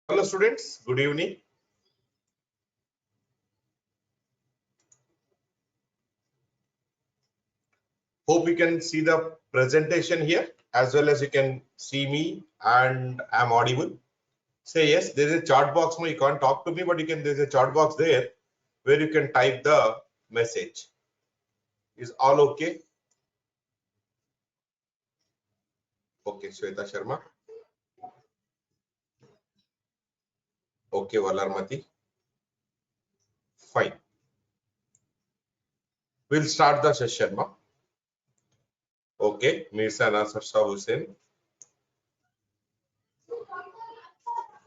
Hello students, good evening. Hope you can see the presentation here as well as you can see me and I'm audible. Say yes, there is a chat box. No, you can't talk to me, but there's a chat box there where you can type the message. Is all okay? Okay, Shweta Sharma. Okay, Valarmati. Fine. We'll start the session. Ma. Okay, Mirza Nasir Shah Hussain.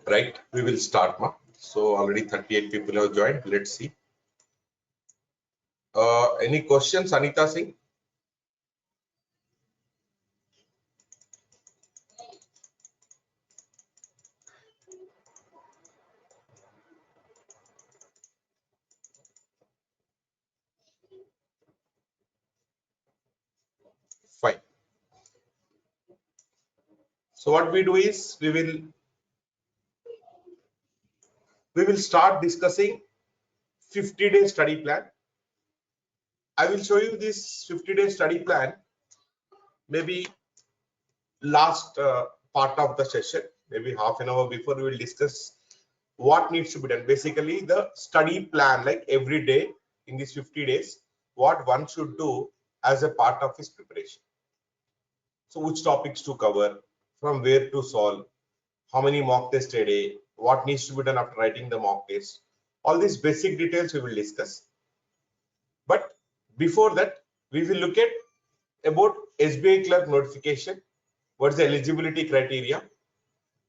Right, we will start. Ma. So already 38 people have joined. Let's see. Any questions, Anita Singh? Fine. So what we do is we will start discussing 50-day study plan. I will show you this 50-day study plan maybe last part of the session, maybe half an hour before we will discuss what needs to be done. Basically the study plan, like every day in these 50 days, what one should do as a part of his preparation. So which topics to cover, from where to solve, how many mock tests a day, what needs to be done after writing the mock test. All these basic details we will discuss. But before that, we will look at about SBI Clerk notification. What is the eligibility criteria?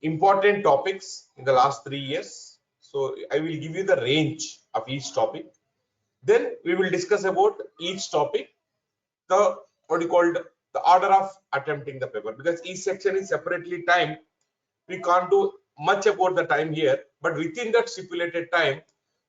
Important topics in the last 3 years. So I will give you the range of each topic. Then we will discuss about each topic, the what you called the order of attempting the paper, because each section is separately timed. We can't do much about the time here, but within that stipulated time,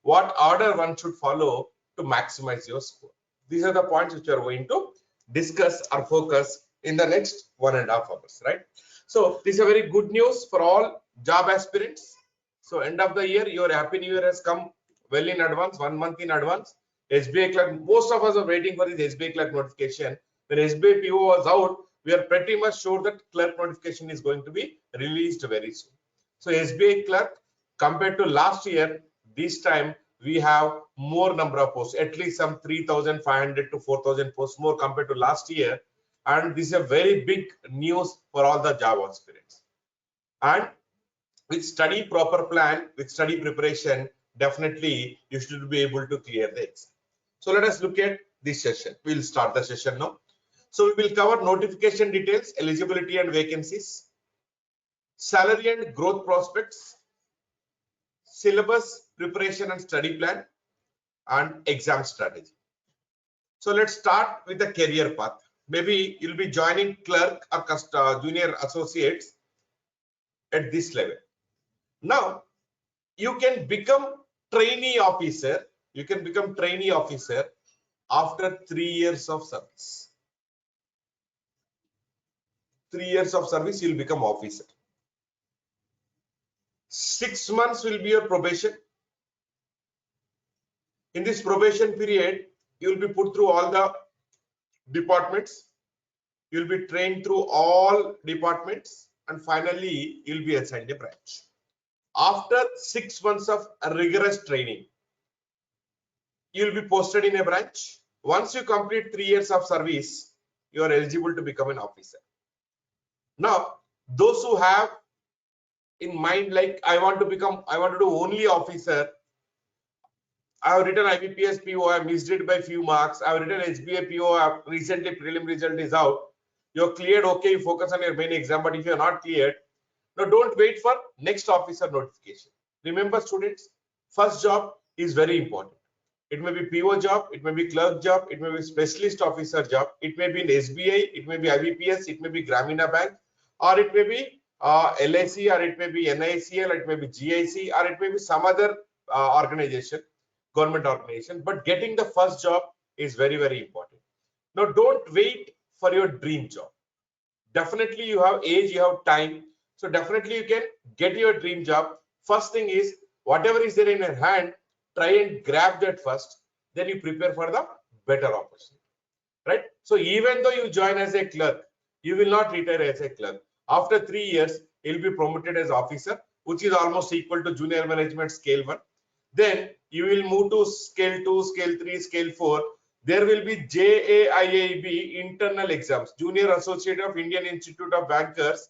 what order one should follow to maximize your score. These are the points which we are going to discuss or focus in the next 1.5 hours, right? So this is a very good news for all job aspirants. So end of the year, your happy new year has come well in advance, 1 month in advance. SBI Clerk, most of us are waiting for this SBI Clerk notification. When SBI PO was out, we are pretty much sure that clerk notification is going to be released very soon. So SBI Clerk, compared to last year, this time we have more number of posts, at least some 3,500 to 4,000 posts more compared to last year. And this is a very big news for all the job aspirants. And with study proper plan, with study preparation, definitely you should be able to clear the exam. So let us look at this session. We'll start the session now. So we will cover notification details, eligibility and vacancies, salary and growth prospects, syllabus preparation and study plan, and exam strategy. So let's start with the career path. Maybe you'll be joining clerk or junior associates at this level. Now you can become trainee officer. You can become trainee officer after 3 years of service. 3 years of service, you'll become officer. 6 months will be your probation. In this probation period, you will be put through all the departments. You will be trained through all departments, and finally you will be assigned a branch. After 6 months of rigorous training, you will be posted in a branch. Once you complete 3 years of service, you are eligible to become an officer. Now, those who have in mind, like I want to do only officer, I have written IBPS PO, I missed it by few marks. I have written SBI PO, recently prelim result is out. You're cleared, okay, you focus on your main exam, but if you're not cleared, now don't wait for next officer notification. Remember students, first job is very important. It may be PO job, it may be clerk job, it may be specialist officer job, it may be in SBI, it may be IBPS, it may be Gramina Bank, or it may be LIC, or it may be NICL, it may be GIC, or it may be some other organization, government organization. But getting the first job is very, very important. Now don't wait for your dream job. Definitely you have age, you have time, so definitely you can get your dream job. First thing is, whatever is there in your hand, try and grab that first, then you prepare for the better opportunity, right? So even though you join as a clerk, you will not retire as a clerk. After 3 years, you'll be promoted as officer, which is almost equal to junior management scale 1. Then you will move to scale 2, scale 3, scale 4. There will be JAIIB internal exams, Junior Associate of Indian Institute of Bankers,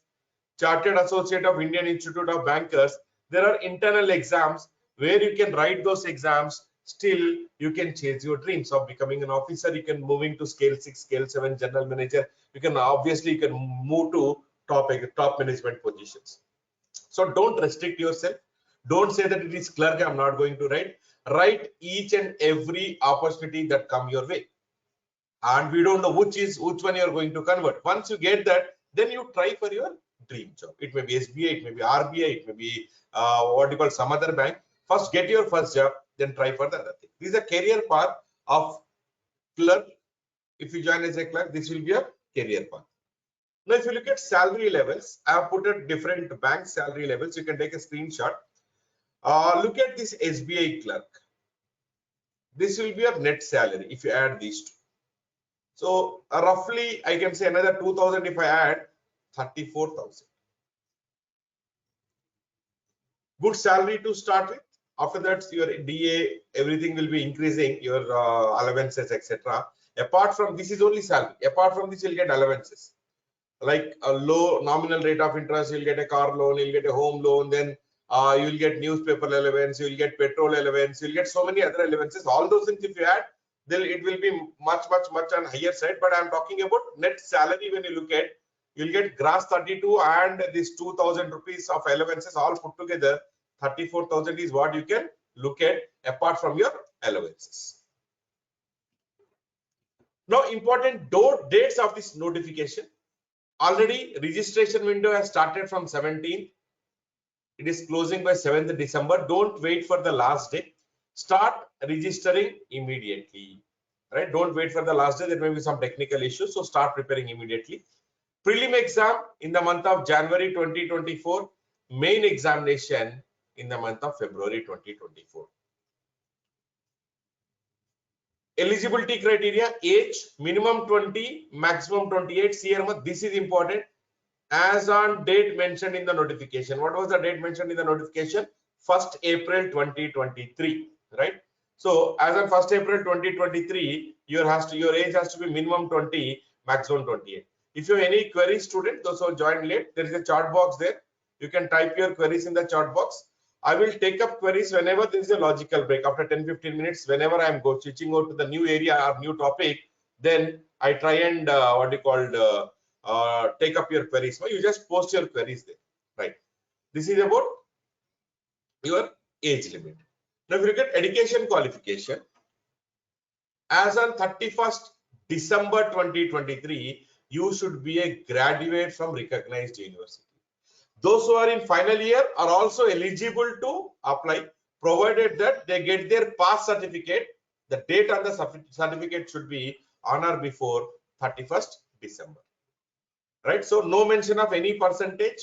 Chartered Associate of Indian Institute of Bankers. There are internal exams where you can write those exams. Still, you can chase your dreams of becoming an officer. You can moving to scale 6, scale 7, general manager. You can obviously move to top management positions. So don't restrict yourself. Don't say that it is clerk, I'm not going to write. Write each and every opportunity that come your way. And we don't know which one you are going to convert. Once you get that, then you try for your dream job. It may be SBI, it may be RBI, it may be what you call some other bank. First get your first job, then try for the other thing. This is a career path of clerk. If you join as a clerk, this will be a career path. Now, if you look at salary levels, I have put at different bank salary levels. You can take a screenshot. Look at this SBI clerk. This will be your net salary if you add these two. So roughly, I can say another 2,000 if I add 34,000. Good salary to start with. After that, your DA, everything will be increasing, your allowances, etc. Apart from this is only salary. Apart from this, you'll get allowances. Like a low nominal rate of interest, you'll get a car loan, you'll get a home loan, then you'll get newspaper allowance, you'll get petrol allowance, you'll get so many other allowances. All those things if you add, then it will be much on higher side. But I'm talking about net salary. When you look at, you'll get gross 32 and this 2,000 rupees of allowances all put together. 34,000 is what you can look at apart from your allowances. Now, important dates of this notification. Already registration window has started from 17th. It is closing by 7th December. Don't wait for the last day. Start registering immediately. Right? Don't wait for the last day. There may be some technical issues. So start preparing immediately. Prelim exam in the month of January 2024. Main examination in the month of February 2024. Eligibility criteria: age minimum 20, maximum 28. This is important. As on date mentioned in the notification. What was the date mentioned in the notification? 1st April 2023, right? So as on 1st April 2023, your age has to be minimum 20, maximum 28. If you have any queries, student, those who joined late, there is a chat box there. You can type your queries in the chat box. I will take up queries whenever there is a logical break. After 10-15 minutes, whenever I am switching out to the new area or new topic, then I try and take up your queries. So you just post your queries there, right? This is about your age limit. Now, if you look at education qualification, as on 31st December 2023, you should be a graduate from recognized university. Those who are in final year are also eligible to apply, provided that they get their pass certificate. The date on the certificate should be on or before 31st December. Right? So no mention of any percentage.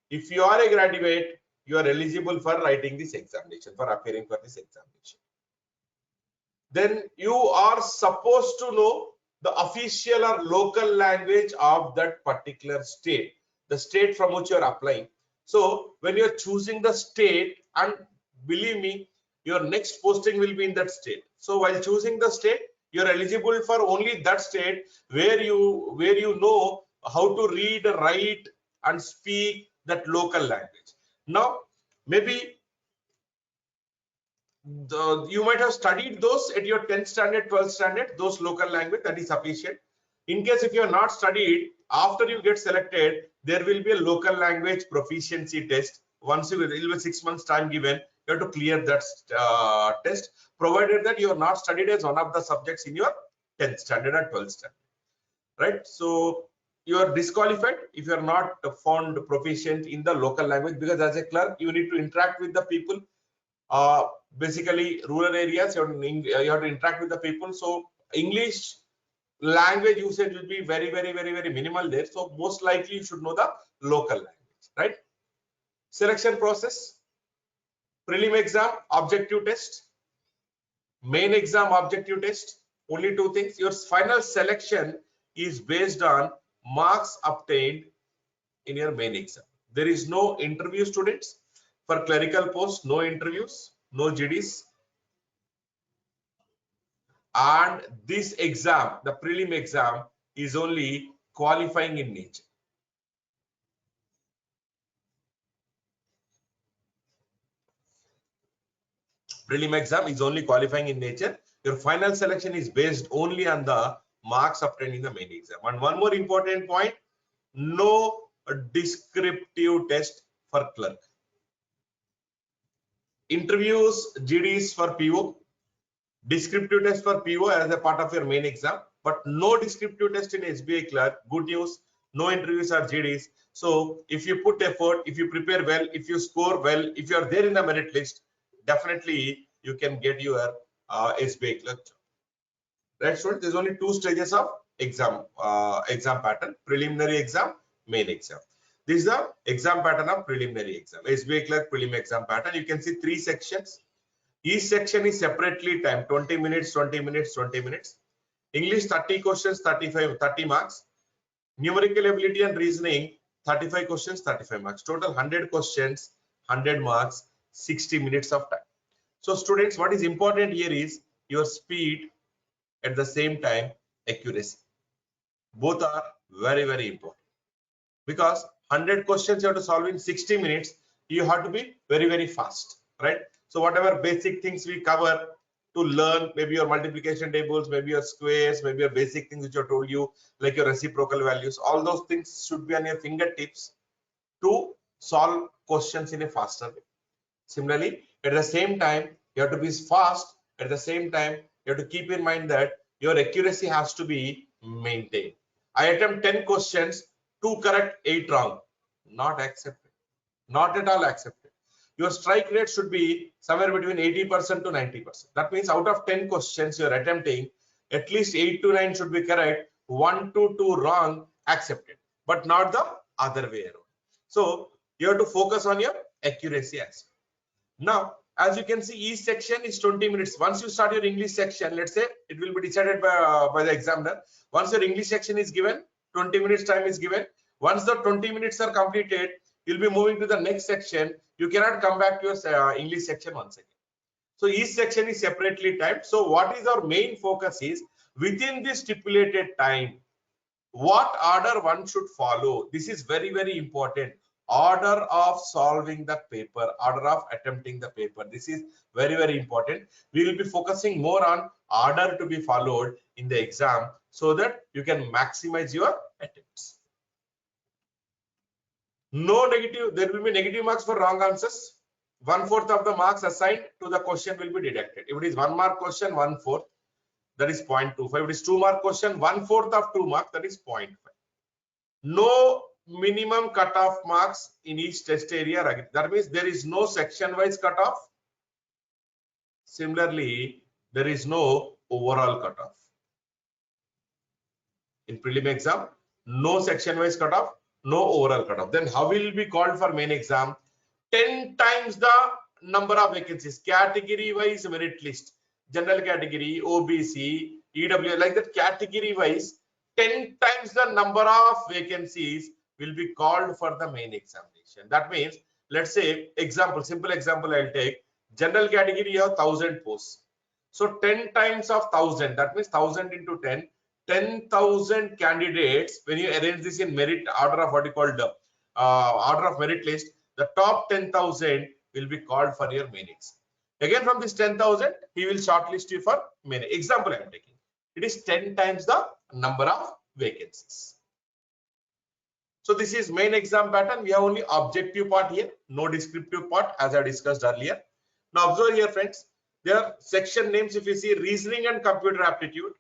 If you are a graduate, you are eligible for writing this examination, for appearing for this examination. Then you are supposed to know the official or local language of that particular state, the state from which you are applying. So when you are choosing the state, and believe me, your next posting will be in that state. So while choosing the state, you are eligible for only that state where you know how to read, write, and speak that local language. Now, maybe you might have studied those at your 10th standard, 12th standard, those local language, that is sufficient. In case if you are not studied, after you get selected, there will be a local language proficiency test. Once you will be 6 months time given, you have to clear that test, provided that you are not studied as one of the subjects in your 10th standard or 12th standard, right? So you are disqualified if you are not found proficient in the local language, because as a clerk you need to interact with the people. Basically rural areas, you have to interact with the people, so English language usage will be very minimal there. So most likely you should know the local language, right? Selection process: Prelim exam, objective test. Main exam, objective test. Only two things. Your final selection is based on marks obtained in your main exam. There is no interview, students. For clerical posts, no interviews, no GDs. And this exam, the prelim exam, is only qualifying in nature. Prelim exam is only qualifying in nature. Your final selection is based only on the marks obtained in the main exam. And one more important point, no descriptive test for clerk. Interviews, GDs for PO, descriptive test for PO as a part of your main exam, but no descriptive test in SBI Clerk. Good news, no interviews or GDs. So if you put effort, if you prepare well, if you score well, if you are there in the merit list, definitely you can get your SBI Clerk job. Right, students? There's only two stages of exam pattern: preliminary exam, main exam. This is the exam pattern of preliminary exam. SBI Clerk prelim exam pattern. You can see 3 sections. Each section is separately timed: 20 minutes, 20 minutes, 20 minutes. English 30 questions, 30 marks. Numerical ability and reasoning 35 questions, 35 marks. Total 100 questions, 100 marks, 60 minutes of time. So students, what is important here is your speed, at the same time accuracy. Both are very, very important, because 100 questions you have to solve in 60 minutes. You have to be very, very fast, right? So whatever basic things we cover to learn, maybe your multiplication tables, maybe your squares, maybe your basic things which I told you, like your reciprocal values, all those things should be on your fingertips to solve questions in a faster way. Similarly, at the same time, you have to be fast. At the same time, you have to keep in mind that your accuracy has to be maintained. I attempt 10 questions, 2 correct, 8 wrong. Not accepted. Not at all accepted. Your strike rate should be somewhere between 80% to 90%. That means out of 10 questions you're attempting, at least 8 to 9 should be correct, 1 to 2 wrong, accepted, but not the other way around. So you have to focus on your accuracy as well. Now, as you can see, each section is 20 minutes. Once you start your English section, let's say it will be decided by the examiner. Once your English section is given, 20 minutes time is given. Once the 20 minutes are completed, you'll be moving to the next section. You cannot come back to your English section once again. So each section is separately timed. So what is our main focus is, within this stipulated time, what order one should follow. This is very, very important. Order of solving the paper, order of attempting the paper. This is very, very important. We will be focusing more on order to be followed in the exam, so that you can maximize your attempts. No negative, there will be negative marks for wrong answers. 1/4 of the marks assigned to the question will be deducted. If it is 1 mark question, 1/4, that is 0.25. If it is 2 mark question, 1/4 of 2 marks, that is 0.5. No minimum cutoff marks in each test area. That means there is no section wise cutoff. Similarly, there is no overall cutoff. In prelim exam, no section wise cutoff, no overall cutoff. Then how will it be called for main exam? 10 times the number of vacancies, category wise merit list, general category, OBC, EW, like that, category wise, 10 times the number of vacancies will be called for the main examination. That means, let's say, example, simple example I'll take. General category, you have 1000 posts. So 10 times of 1000, that means 1000 into 10, 10,000 candidates. When you arrange this in merit order of what you call the order of merit list, the top 10,000 will be called for your main exam. Again, from this 10,000, he will shortlist you for main example I am taking. It is 10 times the number of vacancies. So this is main exam pattern. We have only objective part here, no descriptive part, as I discussed earlier. Now observe here, friends. There are section names. If you see, reasoning and computer aptitude,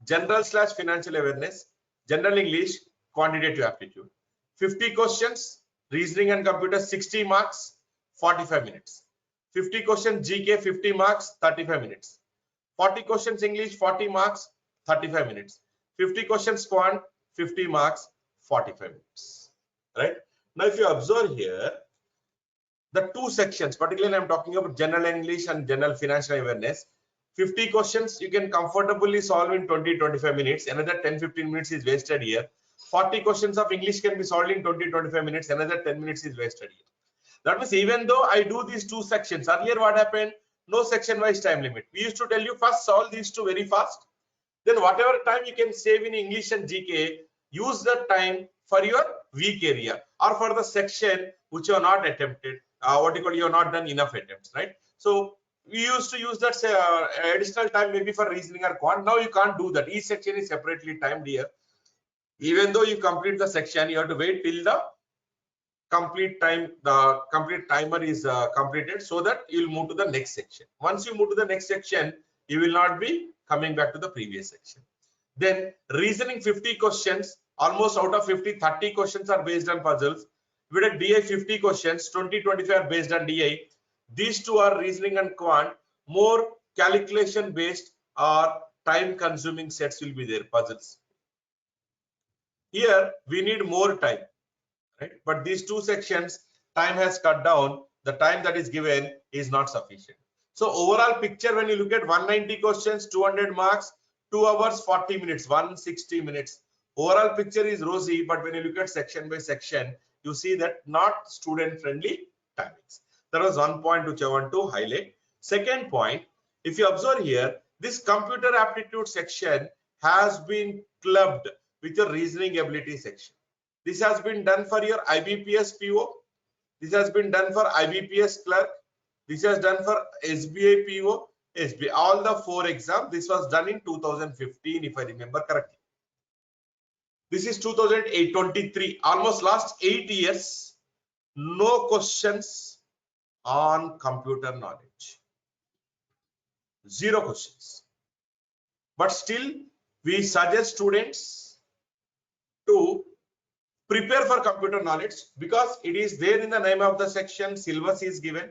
general / financial awareness, general English, quantitative aptitude. 50 questions, reasoning and computer, 60 marks, 45 minutes. 50 questions GK, 50 marks, 35 minutes. 40 questions English, 40 marks, 35 minutes. 50 questions quant, 50 marks, 45 minutes. Right? Now if you observe here, the two sections, particularly I'm talking about general English and general financial awareness. 50 questions you can comfortably solve in 20-25 minutes. Another 10-15 minutes is wasted here. 40 questions of English can be solved in 20-25 minutes. Another 10 minutes is wasted here. That means even though I do these two sections, earlier what happened? No section wise time limit. We used to tell you first solve these two very fast. Then whatever time you can save in English and GK, use that time for your weak area or for the section which you are not attempted. What you call, you have not done enough attempts, right? So we used to use that additional time maybe for reasoning or quant. Now you can't do that. Each section is separately timed here. Even though you complete the section, you have to wait till the complete timer is completed, so that you'll move to the next section. Once you move to the next section, you will not be coming back to the previous section. Then reasoning 50 questions, almost out of 50, 30 questions are based on puzzles. With a DI 50 questions, 20-25 are based on DI. These two are reasoning and quant. More calculation based or time consuming sets will be there, puzzles. Here we need more time, right? But these two sections, time has cut down. The time that is given is not sufficient. So overall picture, when you look at 190 questions, 200 marks, 2 hours 40 minutes, 160 minutes. Overall picture is rosy, but when you look at section by section, you see that not student friendly timings. That was one point which I want to highlight. Second point, if you observe here, this computer aptitude section has been clubbed with your reasoning ability section. This has been done for your IBPS PO. This has been done for IBPS clerk. This has done for SBI PO, SBI. All the 4 exams. This was done in 2015, if I remember correctly. This is 2023. Almost last 8 years. No questions on computer knowledge. 0 questions. But still, we suggest students to prepare for computer knowledge because it is there in the name of the section. Syllabus is given,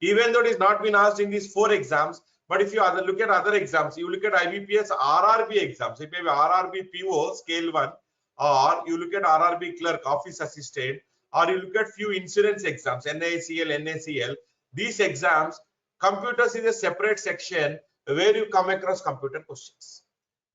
even though it is not been asked in these 4 exams. But if you look at other exams, you look at IBPS RRB exams, it may be RRB PO scale 1, or you look at RRB clerk, office assistant, or you look at few insurance exams, NACL, NACL. These exams, computers is a separate section where you come across computer questions.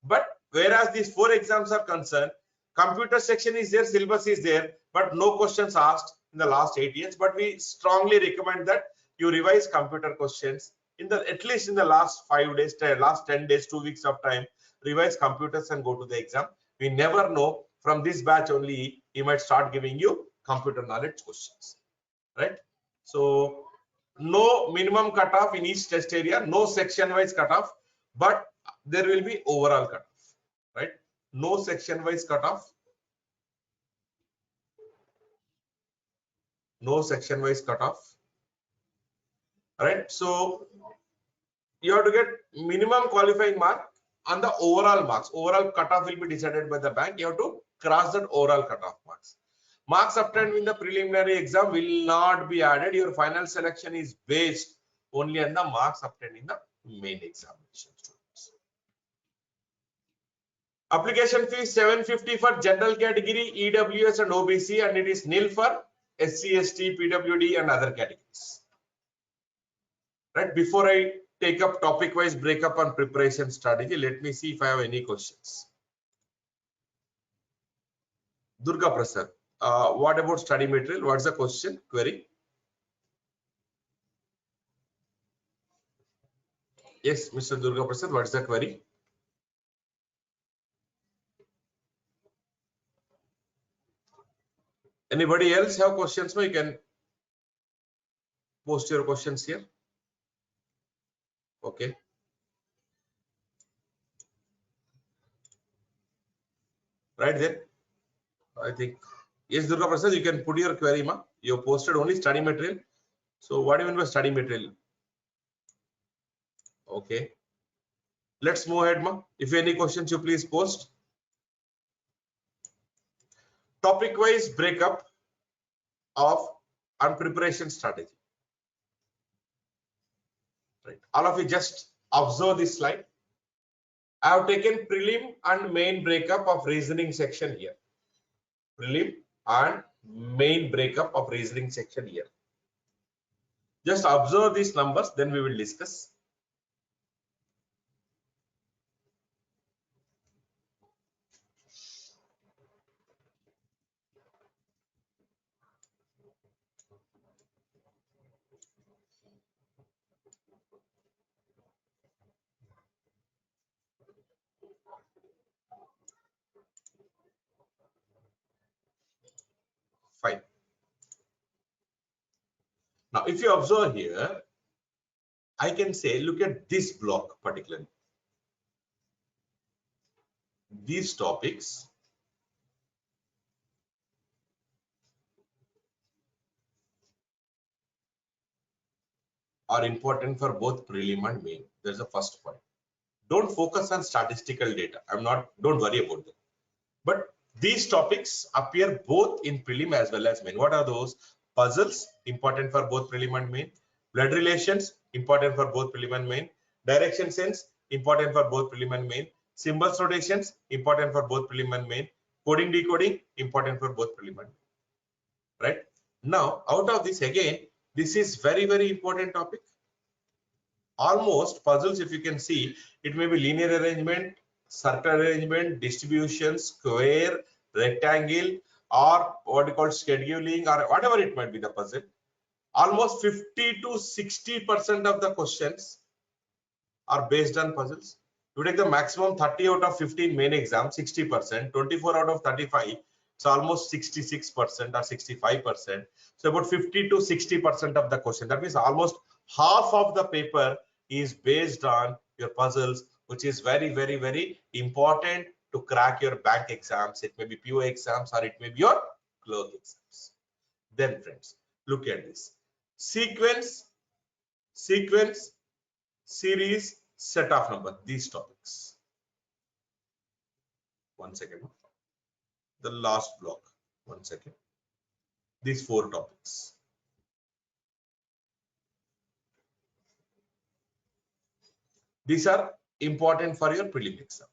But whereas these 4 exams are concerned, computer section is there, syllabus is there, but no questions asked in the last 8 years. But we strongly recommend that you revise computer questions in the at least in the last 5 days, last 10 days, 2 weeks of time. Revise computers and go to the exam. We never know, from this batch only he might start giving you computer knowledge questions, right? So no minimum cutoff in each test area, no section wise cutoff, but there will be overall cutoff, right? No section wise cutoff, no section wise cutoff, right? So you have to get minimum qualifying mark on the overall marks. Overall cutoff will be decided by the bank. You have to cross that overall cutoff marks. Marks obtained in the preliminary exam will not be added. Your final selection is based only on the marks obtained in the main examination. Application fee 750 for general category, EWS and OBC, and it is nil for SC, ST, PWD and other categories. Right, before I take up topic wise breakup on preparation strategy, let me see if I have any questions. Durga Prasad, what about study material? What's the question, query? Yes, Mr. Durga Prasad, what is the query? Anybody else have questions? You can post your questions here. Okay. Right there. I think, yes, Durga Prasad, you can put your query, ma. You posted only study material. So what do you mean by study material? Okay. Let's move ahead, ma. If any questions, you please post. Topic wise breakup of on preparation strategy. Right. All of you just observe this slide. I have taken prelim and main breakup of reasoning section here. Prelim and main breakup of reasoning section here. Just observe these numbers, then we will discuss. Fine. Now, if you observe here, I can say, look at this block particularly. These topics are important for both prelim and main. There's the first point. Don't focus on statistical data. Don't worry about them. But these topics appear both in prelim as well as main. What are those? Puzzles, important for both prelim and main. Blood relations, important for both prelim and main. Direction sense, important for both prelim and main. Symbols rotations, important for both prelim and main. Coding decoding, important for both prelim and main. Right? Now, out of this again, this is very, very important topic. Almost puzzles, if you can see, it may be linear arrangement, circle arrangement, distribution, square, rectangle, or what you call scheduling, or whatever it might be the puzzle. Almost 50 to 60% of the questions are based on puzzles. You take the maximum 30 out of 15 main exam, 60%, 24 out of 35, it's almost 66% or 65%. So about 50 to 60% of the question. That means almost half of the paper is based on your puzzles, which is very, very, very important to crack your bank exams. It may be PO exams or it may be your clerk exams. Then friends, look at this. Sequence, series, set of number, these topics. One second. The last block. One second. These 4 topics. These are important for your prelim exam.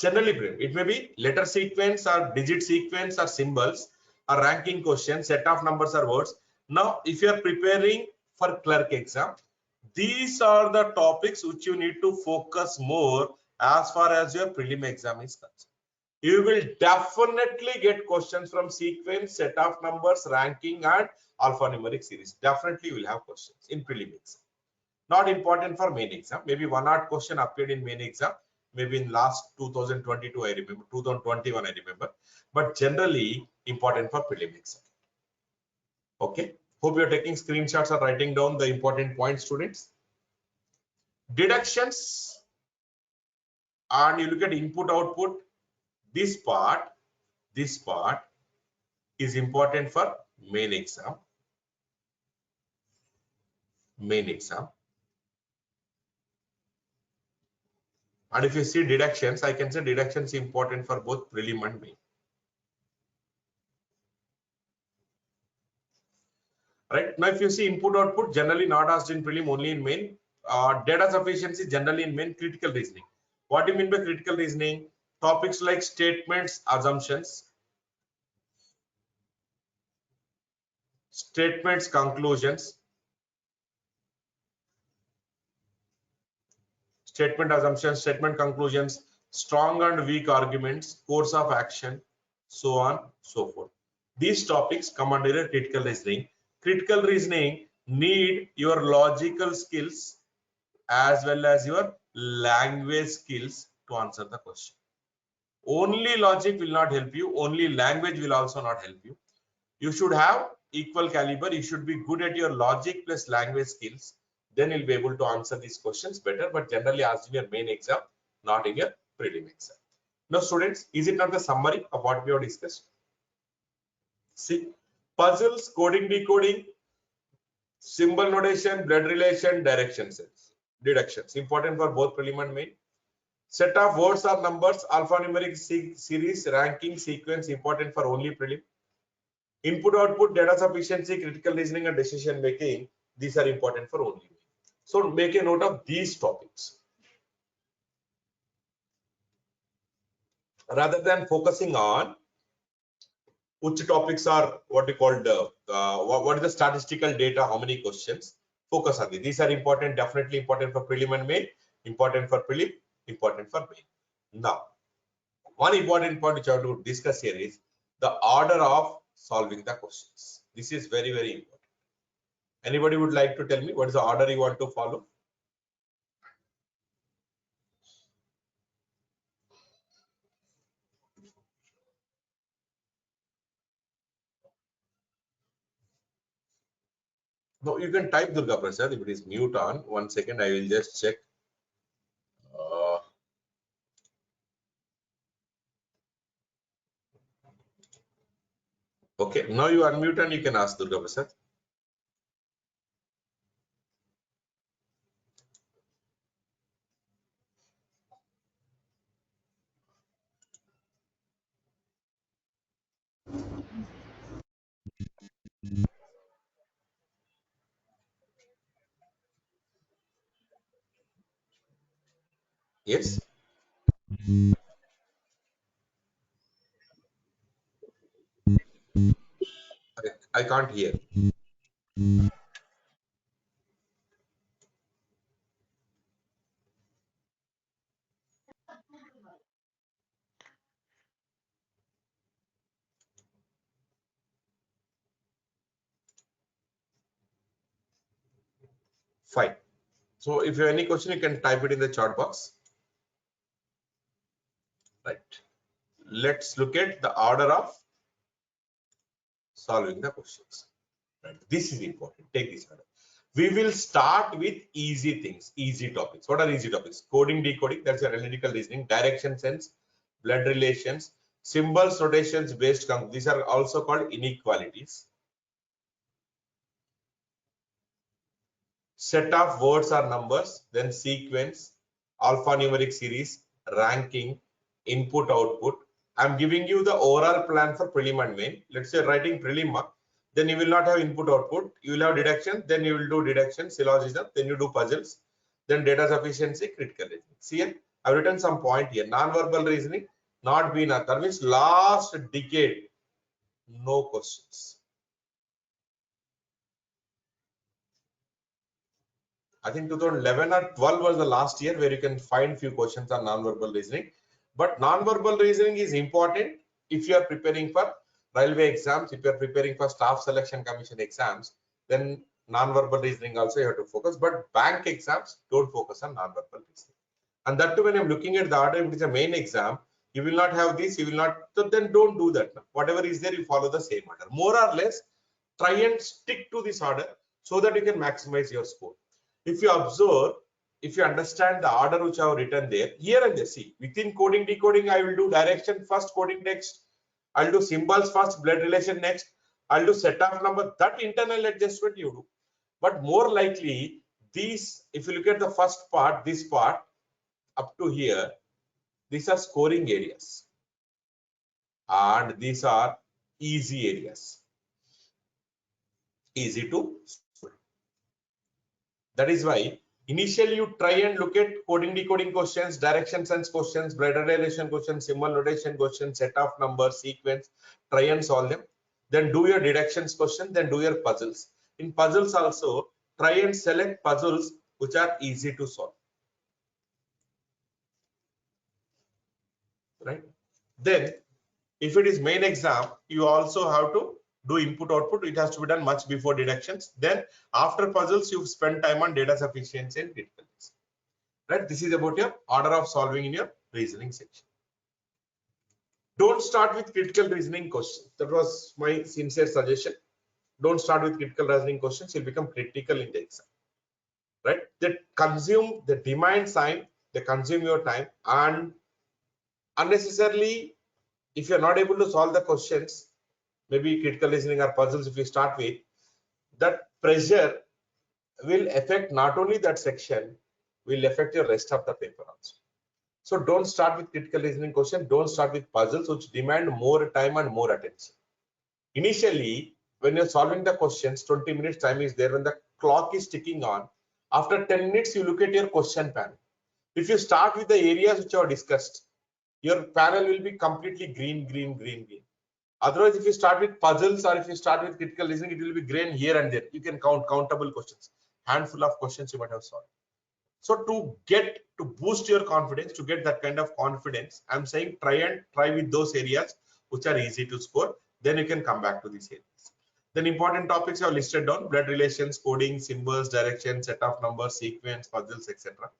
Generally, it may be letter sequence or digit sequence or symbols or ranking question, set of numbers or words. Now, if you are preparing for clerk exam, these are the topics which you need to focus more as far as your prelim exam is concerned. You will definitely get questions from sequence, set of numbers, ranking, and alphanumeric series. Definitely you will have questions in prelim exam. Not important for main exam. Maybe one odd question appeared in main exam. Maybe in last 2022, I remember, 2021, I remember. But generally important for prelim exam. Okay. Hope you're taking screenshots or writing down the important points, students. Deductions, and you look at input output. This part is important for main exam. And if you see deductions, I can say deductions important for both prelim and main. Right now, if you see input output, generally not asked in prelim, only in main. Data sufficiency, generally in main. Critical reasoning. What do you mean by critical reasoning? Topics like statements, assumptions, statements, conclusions, statement assumptions, statement conclusions, strong and weak arguments, course of action, so on, so forth. These topics come under critical reasoning. Critical reasoning need your logical skills as well as your language skills to answer the question. Only logic will not help you. Only language will also not help you. You should have equal caliber. You should be good at your logic plus language skills. Then you'll be able to answer these questions better. But generally asked in your main exam, not in your prelim exam. Now, students, is it not the summary of what we have discussed? See, puzzles, coding, decoding, symbol notation, blood relation, direction sense, deductions, important for both prelim and main. Set of words or numbers, alphanumeric series, ranking, sequence, important for only prelim. Input output, data sufficiency, critical reasoning, and decision making, these are important for only main. So make a note of these topics. Rather than focusing on which topics are what we call what is the statistical data, how many questions, focus on these. These are important, definitely important for prelim and main, important for prelim, important for main. Now, one important point which I have to discuss here is the order of solving the questions. This is very, very important. Anybody would like to tell me what is the order you want to follow? No, you can type Durga Prasad if it is mute on. 1 second, I will just check. Okay, now you unmute and you can ask Durga Prasad. Yes, I can't hear. Fine. So if you have any question, you can type it in the chat box. Right. Let's look at the order of solving the questions. Right. This is important. Take this order. We will start with easy things, easy topics. What are easy topics? Coding, decoding, that's your analytical reasoning, direction sense, blood relations, symbols, notations, based. These are also called inequalities. Set of words or numbers, then sequence, alphanumeric series, ranking, input, output. I'm giving you the overall plan for prelim and main. Let's say writing prelim, then you will not have input output. You will have deduction, then you will do deduction, syllogism, then you do puzzles, then data sufficiency, critical reasoning. See here, I've written some point here. Non-verbal reasoning, not been a, that means last decade, no questions. I think 2011 or 12 was the last year where you can find few questions on non-verbal reasoning. But non-verbal reasoning is important if you are preparing for railway exams, if you are preparing for staff selection commission exams, then non-verbal reasoning also you have to focus. But bank exams, don't focus on non-verbal reasoning. And that too, when I'm looking at the order, if it is a main exam, you will not have this, you will not, so then don't do that. Whatever is there, you follow the same order. More or less, try and stick to this order so that you can maximize your score. If you observe, if you understand the order which I have written there, here and there, see, within coding, decoding, I will do direction first, coding next. I'll do symbols first, blood relation next. I'll do set of number, that internal adjustment you do. But more likely, these, if you look at the first part, this part, up to here, these are scoring areas. And these are easy areas. Easy to score. That is why initially you try and look at coding, decoding questions, direction sense questions, blood relation questions, symbol notation questions, set of numbers, sequence, try and solve them. Then do your deductions question, then do your puzzles. In puzzles also, try and select puzzles which are easy to solve. Right? Then, if it is main exam, you also have to do input output. It has to be done much before deductions. Then after puzzles, you spend time on data sufficiency and critical reasoning. Right? This is about your order of solving in your reasoning section. Don't start with critical reasoning questions. That was my sincere suggestion. Don't start with critical reasoning questions. You'll become critical in the exam. Right? They consume, they demand time, they consume your time, and unnecessarily, if you're not able to solve the questions, maybe critical reasoning or puzzles, if you start with, that pressure will affect not only that section, will affect your rest of the paper also. So don't start with critical reasoning question, don't start with puzzles which demand more time and more attention. Initially, when you're solving the questions, 20 minutes time is there. When the clock is ticking on, after 10 minutes, you look at your question panel. If you start with the areas which are discussed, your panel will be completely green, green, green, green. Otherwise, if you start with puzzles or if you start with critical reasoning, it will be grain here and there. You can count countable questions, handful of questions you might have solved. So to boost your confidence, to get that kind of confidence, I'm saying try with those areas which are easy to score. Then you can come back to these areas. Then important topics are listed down: blood relations, coding, symbols, direction, set of numbers, sequence, puzzles, etc.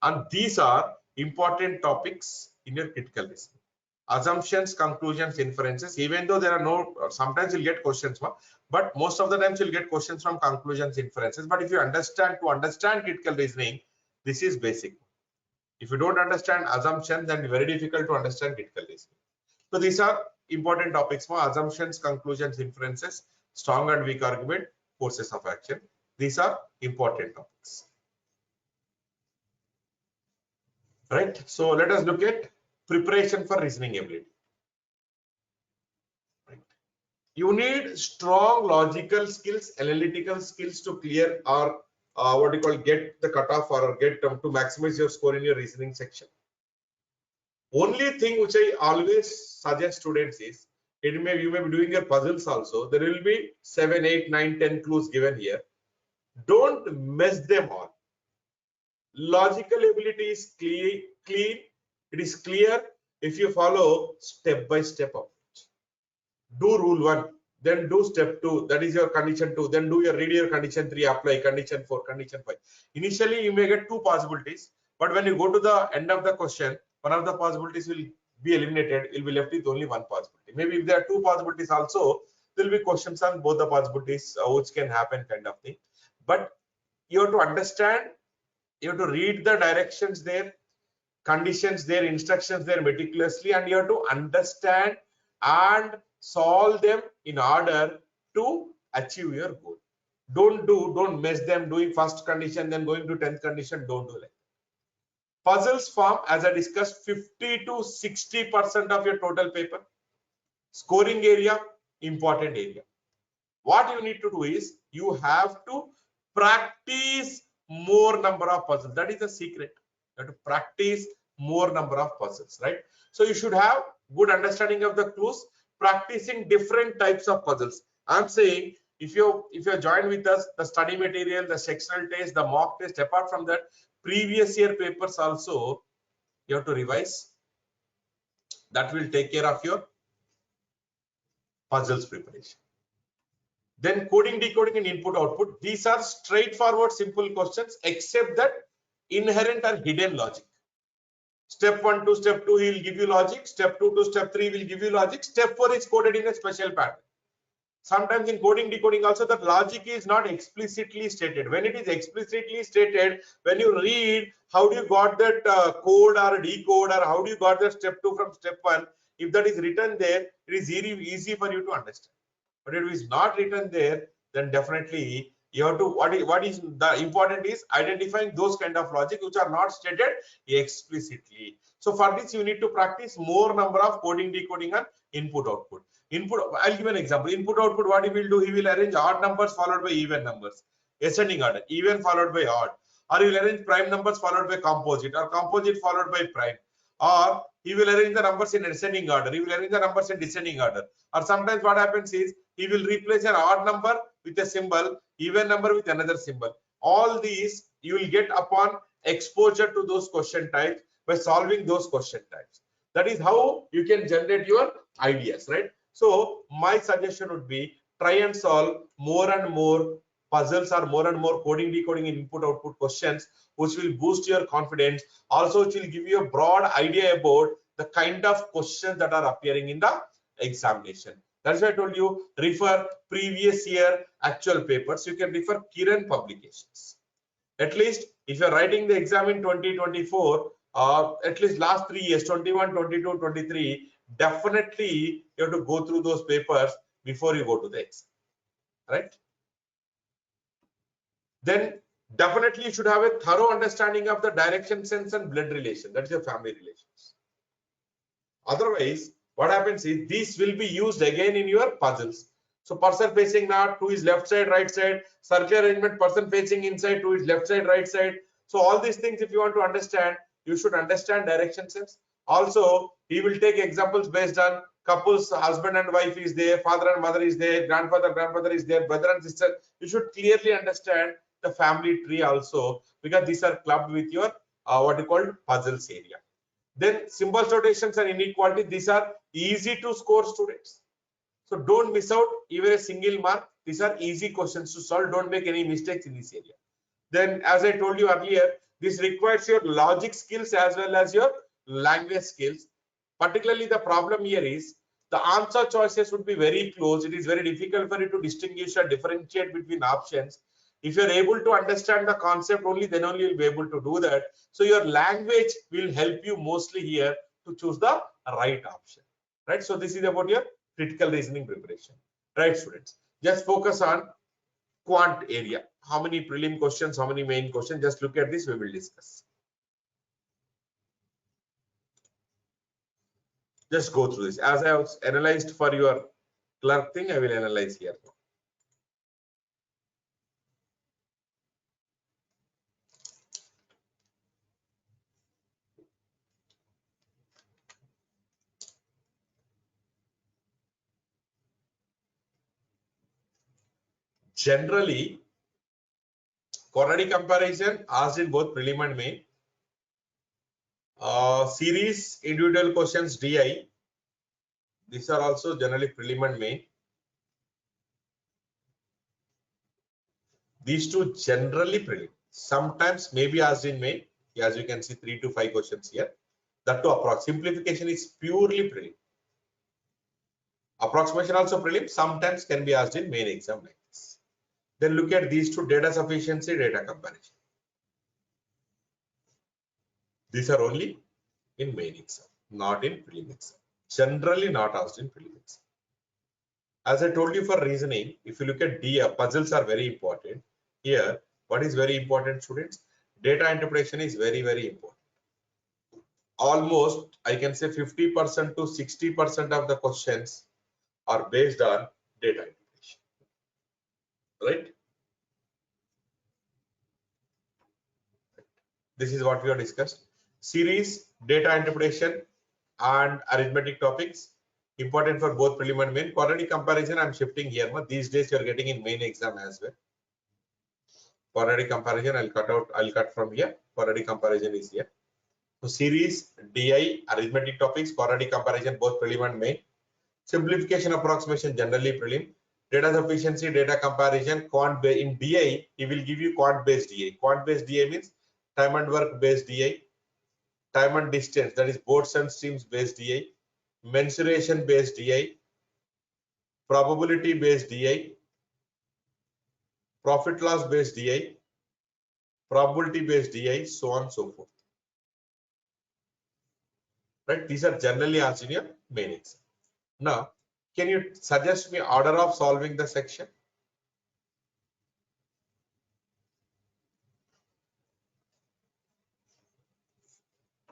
And these are important topics in your critical reasoning. Assumptions, conclusions, inferences, even though there are no, sometimes you'll get questions, but most of the times you'll get questions from conclusions, inferences. But if you understand critical reasoning, this is basic. If you don't understand assumption, then very difficult to understand critical reasoning. So these are important topics for assumptions, conclusions, inferences, strong and weak argument, forces of action. These are important topics. Right. So let us look at preparation for reasoning ability. Right. You need strong logical skills, analytical skills to clear or what you call get the cutoff or get to maximize your score in your reasoning section. Only thing which I always suggest students is you may be doing your puzzles also. There will be 7, 8, 9, 10 clues given here. Don't mess them all. Logical ability is clean. It is clear if you follow step by step approach. Do rule 1, then do step 2, that is your condition 2, then do your read your condition 3, apply condition 4, condition 5. Initially you may get 2 possibilities, but when you go to the end of the question, one of the possibilities will be eliminated. You'll be left with only one possibility. Maybe if there are 2 possibilities also, there will be questions on both the possibilities which can happen, kind of thing. But you have to understand, you have to read the directions there, conditions there, instructions there meticulously, and you have to understand and solve them in order to achieve your goal. Don't mess them doing first condition then going to 10th condition. Don't do that. Puzzles form, as I discussed, 50 to 60% of your total paper. Scoring area, important area. What you need to do is you have to practice more number of puzzles. That is the secret. You have to practice more number of puzzles, right? So you should have good understanding of the clues, practicing different types of puzzles. I'm saying if you join with us, the study material, the sectional test, the mock test, apart from that, previous year papers also you have to revise. That will take care of your puzzles preparation. Then coding, decoding, and input output. These are straightforward, simple questions, except that inherent or hidden logic. Step 1 to step 2, he will give you logic. Step 2 to step 3 will give you logic. Step 4 is coded in a special pattern. Sometimes in coding, decoding also, that logic is not explicitly stated. When it is explicitly stated, when you read, how do you got that code or decode, or how do you got that step 2 from step 1? If that is written there, it is easy for you to understand. But if it is not written there, then definitely you have to, what is the important is identifying those kind of logic which are not stated explicitly. So for this, you need to practice more number of coding, decoding, and input output. I'll give an example. Input output, what he will do, he will arrange odd numbers followed by even numbers, ascending order, even followed by odd, or he will arrange prime numbers followed by composite, or composite followed by prime, or he will arrange the numbers in ascending order, he will arrange the numbers in descending order. Or sometimes what happens is he will replace an odd number with a symbol, even number with another symbol. All these you will get upon exposure to those question types by solving those question types. That is how you can generate your ideas, right? So my suggestion would be try and solve more and more puzzles or more and more coding, decoding, and input output questions, which will boost your confidence. Also, it will give you a broad idea about the kind of questions that are appearing in the examination. That's why I told you refer previous year actual papers. You can refer Kiran publications. At least if you're writing the exam in 2024, at least last 3 years, 21, 22, 23, definitely you have to go through those papers before you go to the exam, right? Then definitely you should have a thorough understanding of the direction sense and blood relation. That is your family relations. Otherwise, what happens is these will be used again in your puzzles. So person facing north to his left side, right side, circular arrangement, person facing inside to his left side, right side. So all these things, if you want to understand, you should understand direction sense. Also, he will take examples based on couples, husband and wife is there, father and mother is there, grandfather is there, brother and sister. You should clearly understand the family tree also, because these are clubbed with your what you call puzzles area. Then symbols, notations and inequality, these are easy to score, students. So don't miss out even a single mark. These are easy questions to solve. Don't make any mistakes in this area. Then, as I told you earlier, this requires your logic skills as well as your language skills. Particularly, the problem here is the answer choices would be very close. It is very difficult for you to distinguish or differentiate between options. If you are able to understand the concept only, then only you'll be able to do that. So your language will help you mostly here to choose the right option. Right. So this is about your critical reasoning preparation. Right, students. Just focus on quant area. How many prelim questions, how many main questions? Just look at this, we will discuss. Just go through this. As I have analyzed for your clerk thing, I will analyze here. Generally, quadratic comparison asked in both prelim and main. Series, individual questions, DI. These are also generally prelim and main. These two generally prelim. Sometimes maybe asked in main. As you can see, 3 to 5 questions here. That to approx. Simplification is purely prelim. Approximation also prelim. Sometimes can be asked in main exam like this. Then look at these two: data sufficiency, data comparison. These are only in main exam, not in prelim exam. Generally not asked in prelim exam. As I told you for reasoning, if you look at DA, puzzles are very important. Here, what is very important, students? Data interpretation is very, very important. Almost, I can say 50% to 60% of the questions are based on data interpretation. Right? This is what we have discussed. Series, data interpretation, and arithmetic topics, important for both prelim and main. Quadratic comparison, I'm shifting here. These days you are getting in main exam as well. Quadratic comparison, I'll cut from here. Quadratic comparison is here. So series, DI, arithmetic topics, quadratic comparison, both prelim and main. Simplification, approximation, generally prelim. Data sufficiency, data comparison, quant in DI, he will give you quant based DI. Quant based DI means time and work based DI, time and distance, that is boards and streams based DI, mensuration based DI, probability based DI, profit loss based DI, probability based DI, so on and so forth. Right? These are generally asked in your main exam. Now, can you suggest me order of solving the section?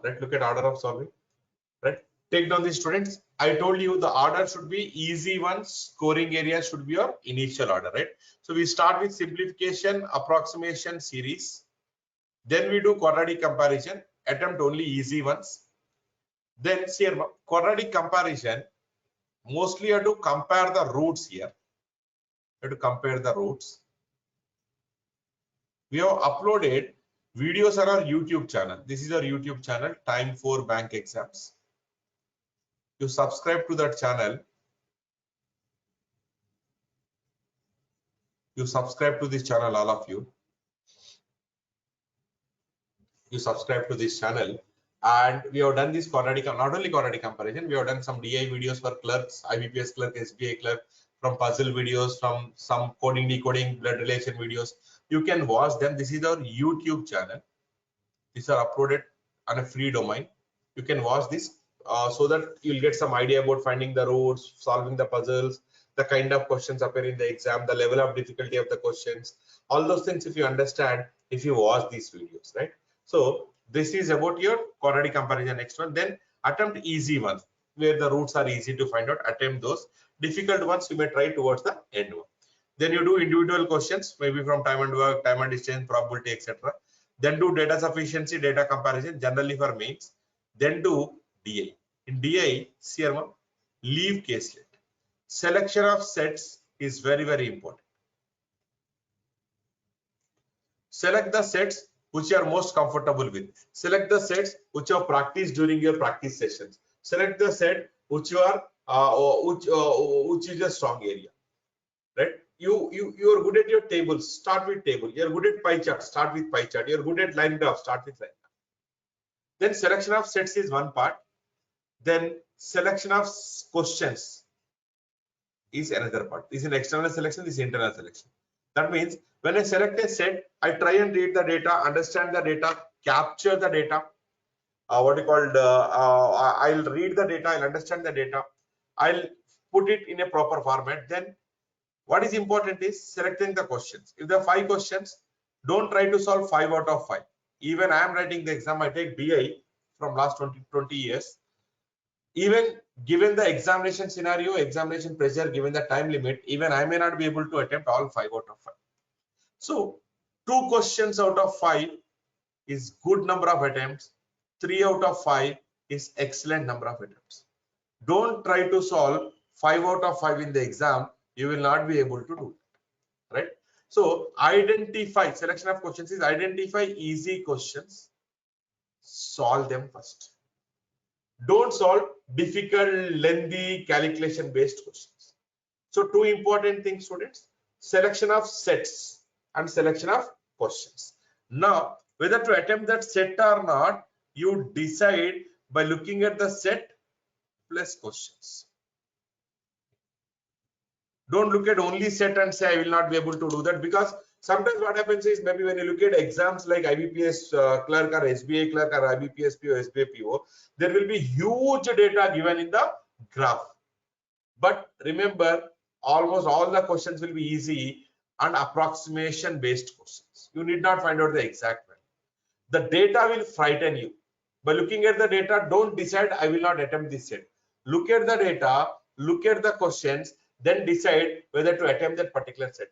Right? Look at order of solving. Right? Take down the students. I told you the order should be easy ones. Scoring area should be your initial order. Right? So we start with simplification, approximation, series. Then we do quadratic comparison. Attempt only easy ones. Then see here, quadratic comparison. Mostly you have to compare the roots here. You have to compare the roots. We have uploaded videos on our YouTube channel. This is our YouTube channel, Time for Bank Exams. You subscribe to that channel. You subscribe to this channel, all of you. You subscribe to this channel. And we have done this quadratic, not only quadratic comparison, we have done some DI videos for clerks, IBPS clerk, SBI clerk, from puzzle videos, from some coding, decoding, blood relation videos. You can watch them. This is our YouTube channel. These are uploaded on a free domain. You can watch this so that you'll get some idea about finding the roots, solving the puzzles, the kind of questions appear in the exam, the level of difficulty of the questions, all those things if you understand, if you watch these videos, right? So this is about your quadratic comparison. Next one, then attempt easy ones where the roots are easy to find out. Attempt those. Difficult ones you may try towards the end one. Then you do individual questions, maybe from time and work, time and distance, probability, etc. Then do data sufficiency, data comparison, generally for mains. Then do DI. In DI, see here, leave caselet. Selection of sets is very, very important. Select the sets which you are most comfortable with. Select the sets which you have practiced during your practice sessions. Select the set which you are which is a strong area. Right? You are good at your tables. Start with table. You are good at pie chart. Start with pie chart. You are good at line graph. Start with line graph. Then selection of sets is one part. Then selection of questions is another part. This is an external selection. This is internal selection. That means when I select a set, I try and read the data, understand the data, capture the data. What you called? I'll read the data. I'll understand the data. I'll put it in a proper format. Then what is important is selecting the questions. If there are 5 questions, don't try to solve 5 out of 5. Even I am writing the exam. I take BI from last 20 years. Even given the examination scenario, examination pressure, given the time limit, even I may not be able to attempt all 5 out of 5. So 2 questions out of 5 is good number of attempts. 3 out of 5 is excellent number of attempts. Don't try to solve 5 out of 5 in the exam. You will not be able to do it, right? So identify, selection of questions is identify easy questions, solve them first. Don't solve difficult, lengthy, calculation-based questions. So 2 important things, students: selection of sets and selection of questions. Now, whether to attempt that set or not, you decide by looking at the set plus questions. Don't look at only set and say I will not be able to do that, because sometimes what happens is maybe when you look at exams like IBPS clerk or SBI clerk or IBPS PO, SBI PO, there will be huge data given in the graph. But remember, almost all the questions will be easy and approximation based questions. You need not find out the exact value. The data will frighten you. By looking at the data, don't decide I will not attempt this set. Look at the data, look at the questions, then decide whether to attempt that particular set.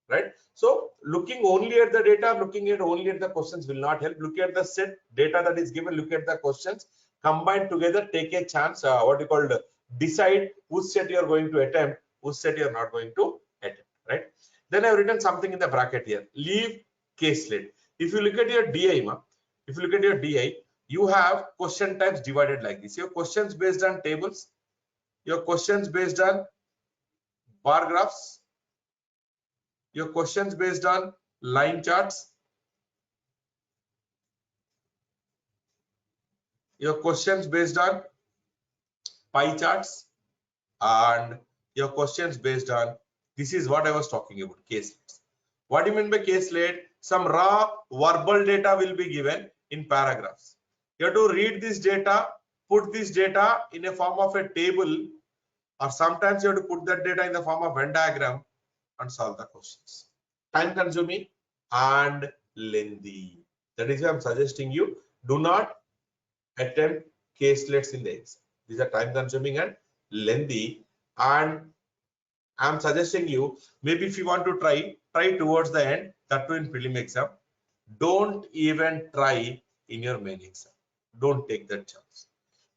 Right? So looking only at the data, looking at only at the questions will not help. Look at the set data that is given, look at the questions, combine together, take a chance, decide which set you are going to attempt, which set you are not going to attempt, right? Then I have written something in the bracket here, leave caselet. If you look at your DI, you have question types divided like this. Your questions based on tables, your questions based on bar graphs, your questions based on line charts, your questions based on pie charts, and your questions based on, this is what I was talking about, caselets. What do you mean by caselet? Some raw verbal data will be given in paragraphs. You have to read this data, put this data in a form of a table, or sometimes you have to put that data in the form of Venn diagram and solve the questions. Time consuming and lengthy. That is why I'm suggesting you do not attempt caselets in the exam. These are time consuming and lengthy, and I'm suggesting you, maybe if you want to try towards the end, that too in prelim exam. Don't even try in your main exam. Don't take that chance,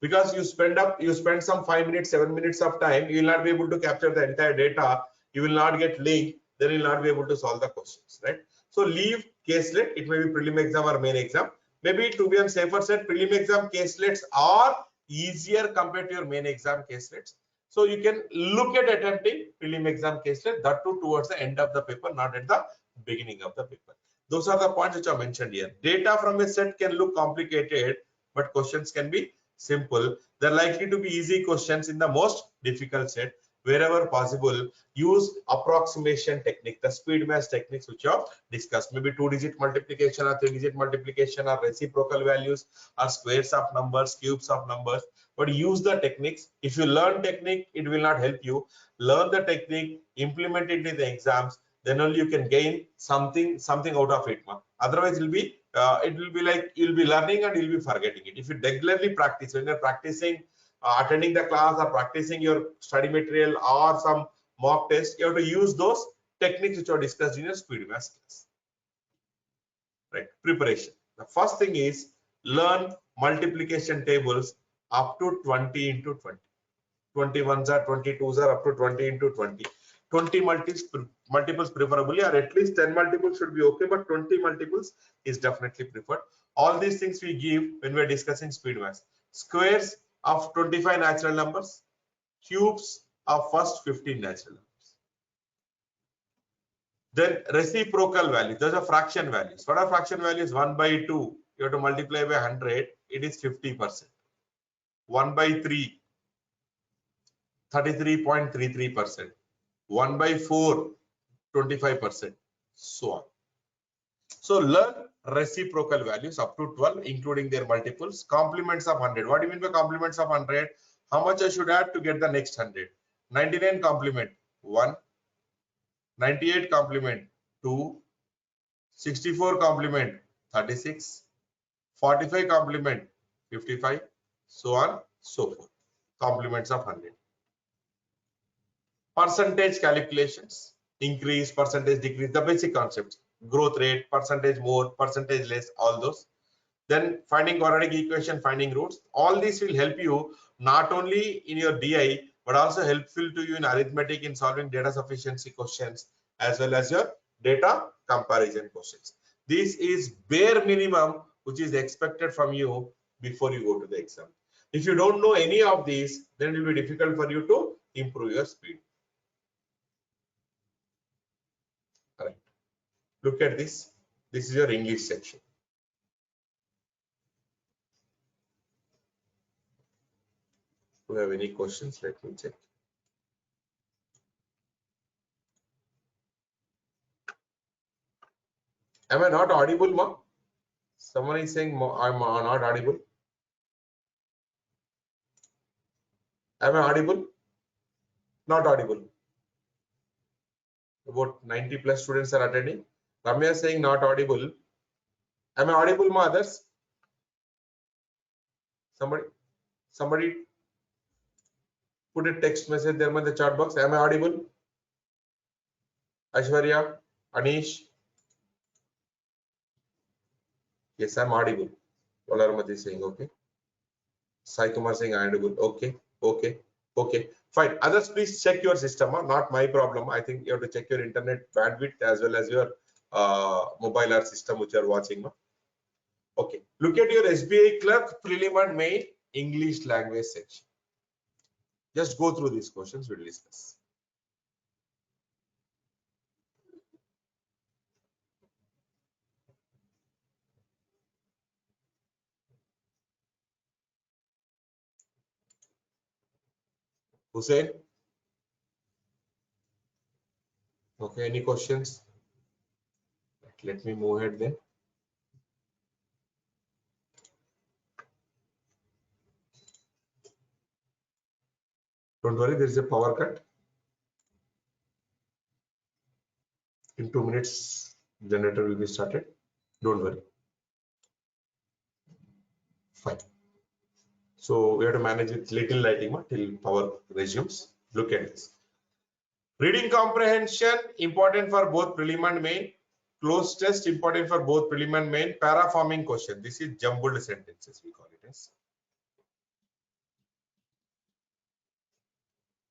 because you spend some 5 minutes, 7 minutes of time, you will not be able to capture the entire data, you will not get link, then you will not be able to solve the questions, right? So leave caselet. It may be prelim exam or main exam. Maybe to be on safer side, prelim exam caselets are easier compared to your main exam caselets. So you can look at attempting prelim exam caselet, that too towards the end of the paper, not at the beginning of the paper. Those are the points which are mentioned here. Data from a set can look complicated, but questions can be simple. They're likely to be easy questions in the most difficult set. Wherever possible, use approximation technique, the speed match techniques which you have discussed. Maybe 2-digit multiplication or 3-digit multiplication or reciprocal values or squares of numbers, cubes of numbers. But use the techniques. If you learn technique, it will not help you. Learn the technique, implement it in the exams. Then only you can gain something out of it. Otherwise, it will be like you'll be learning and you'll be forgetting it. If you regularly practice, when you're practicing, attending the class or practicing your study material or some mock test, you have to use those techniques which are discussed in your speed math class. Right? Preparation. The first thing is learn multiplication tables up to 20 into 20. 21s are 22s are up to 20 into 20. 20 multiples preferably, or at least 10 multiples should be okay, but 20 multiples is definitely preferred. All these things we give when we are discussing speed maths. Squares of 25 natural numbers, cubes of first 15 natural numbers. Then reciprocal values, those are fraction values. What are fraction values? 1 by 2, you have to multiply by 100, it is 50%. 1 by 3, 33.33%. 1 by 4, 25%, so on. So learn reciprocal values up to 12, including their multiples. Complements of 100. What do you mean by complements of 100? How much I should add to get the next 100? 99 complement 1, 98 complement 2, 64 complement 36, 45 complement 55, so on, so forth. Complements of 100. Percentage calculations, increase, percentage, decrease, the basic concepts. Growth rate, percentage more, percentage less, all those. Then finding quadratic equation, finding roots. All these will help you not only in your DI, but also helpful to you in arithmetic in solving data sufficiency questions, as well as your data comparison questions. This is bare minimum which is expected from you before you go to the exam. If you don't know any of these, then it will be difficult for you to improve your speed. All right. Look at this. This is your English section. Do you have any questions? Let me check. Am I not audible, ma? Someone is saying I'm not audible. Am I audible? Not audible. About 90 plus students are attending. Ramya is saying not audible. Am I audible, ma? Others? Somebody put a text message there in the chat box. Am I audible? Aishwarya, Anish. Yes, I'm audible. Valarmati is saying okay. Sai Kumar saying audible. Okay, okay, okay. Fine. Others, please check your system. Not my problem. I think you have to check your internet bandwidth as well as your mobile or system which you are watching. Okay. Look at your SBI Clerk prelim and main English language section. Just go through these questions. We'll discuss. Hussein? Okay. Any questions? Let me move ahead then. Don't worry, there is a power cut. In 2 minutes, generator will be started. Don't worry. Fine. So we have to manage with little lighting till power resumes. Look at this. Reading comprehension important for both prelim and main. Close test important for both prelim and main. Paraforming question. This is jumbled sentences, we call it as.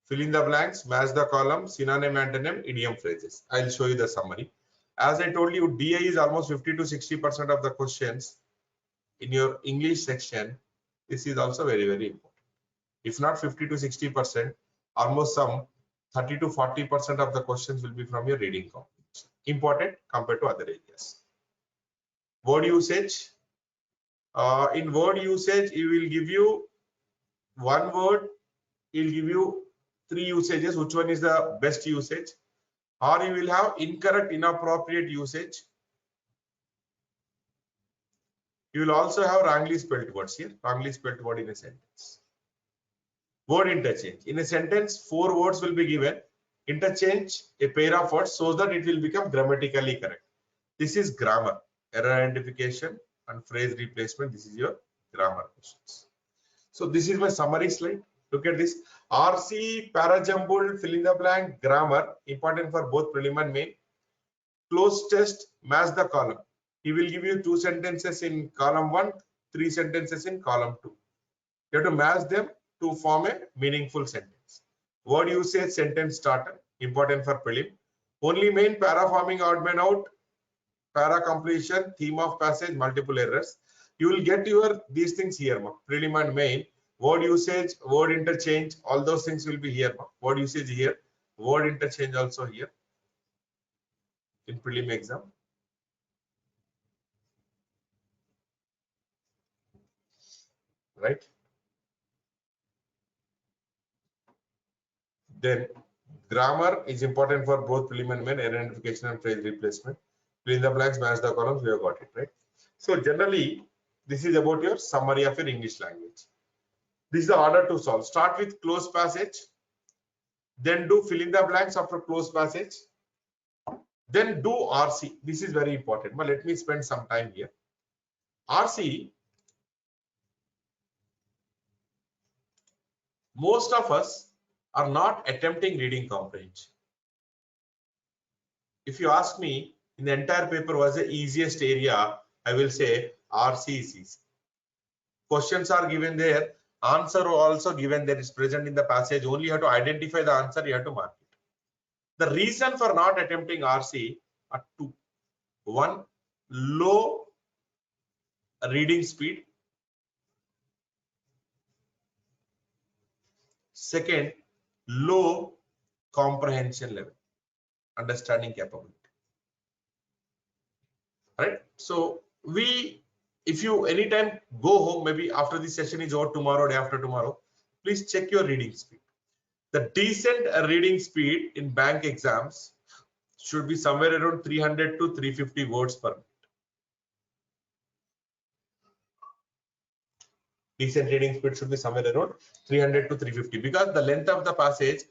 Fill in the blanks, match the column, synonym, antonym, idiom phrases. I'll show you the summary. As I told you, DI is almost 50 to 60% of the questions in your English section. This is also very, very important. If not 50 to 60%, almost some 30 to 40% of the questions will be from your reading comprehension. Important compared to other areas. Word usage. In word usage, it will give you one word. It will give you 3 usages. Which one is the best usage? Or you will have incorrect, inappropriate usage. You will also have wrongly spelled words here. Wrongly spelled word in a sentence. Word interchange. In a sentence, 4 words will be given. Interchange a pair of words so that it will become grammatically correct. This is grammar. Error identification and phrase replacement. This is your grammar questions. So this is my summary slide. Look at this. RC, parajumbled, fill in the blank, grammar. Important for both prelim and main. Close test, match the column. He will give you 2 sentences in column 1, 3 sentences in column 2. You have to match them to form a meaningful sentence. Word usage, sentence starter, important for prelim. Only main, para forming, odd man out, para completion, theme of passage, multiple errors. You will get your these things here, prelim and main. Word usage, word interchange, all those things will be here. Word usage here, word interchange also here in prelim exam. Right? Then grammar is important for both prelim and main, error identification and phrase replacement. Fill in the blanks, match the columns, we have got it, right? So generally, this is about your summary of your English language. This is the order to solve. Start with close passage, then do fill in the blanks after close passage, then do RC. This is very important, but let me spend some time here. RC, most of us are not attempting reading comprehension. If you ask me, in the entire paper was the easiest area, I will say RC is easy. Questions are given there, answer also given there, is present in the passage. Only you have to identify the answer, you have to mark it. The reason for not attempting RC are two. One, low reading speed. Second, low comprehension level, understanding capability. Right? So if you anytime go home, maybe after this session is over, tomorrow, day after tomorrow, please check your reading speed. The decent reading speed in bank exams should be somewhere around 300 to 350 words per minute. Decent reading speed should be somewhere around 300 to 350, because the length of the passage,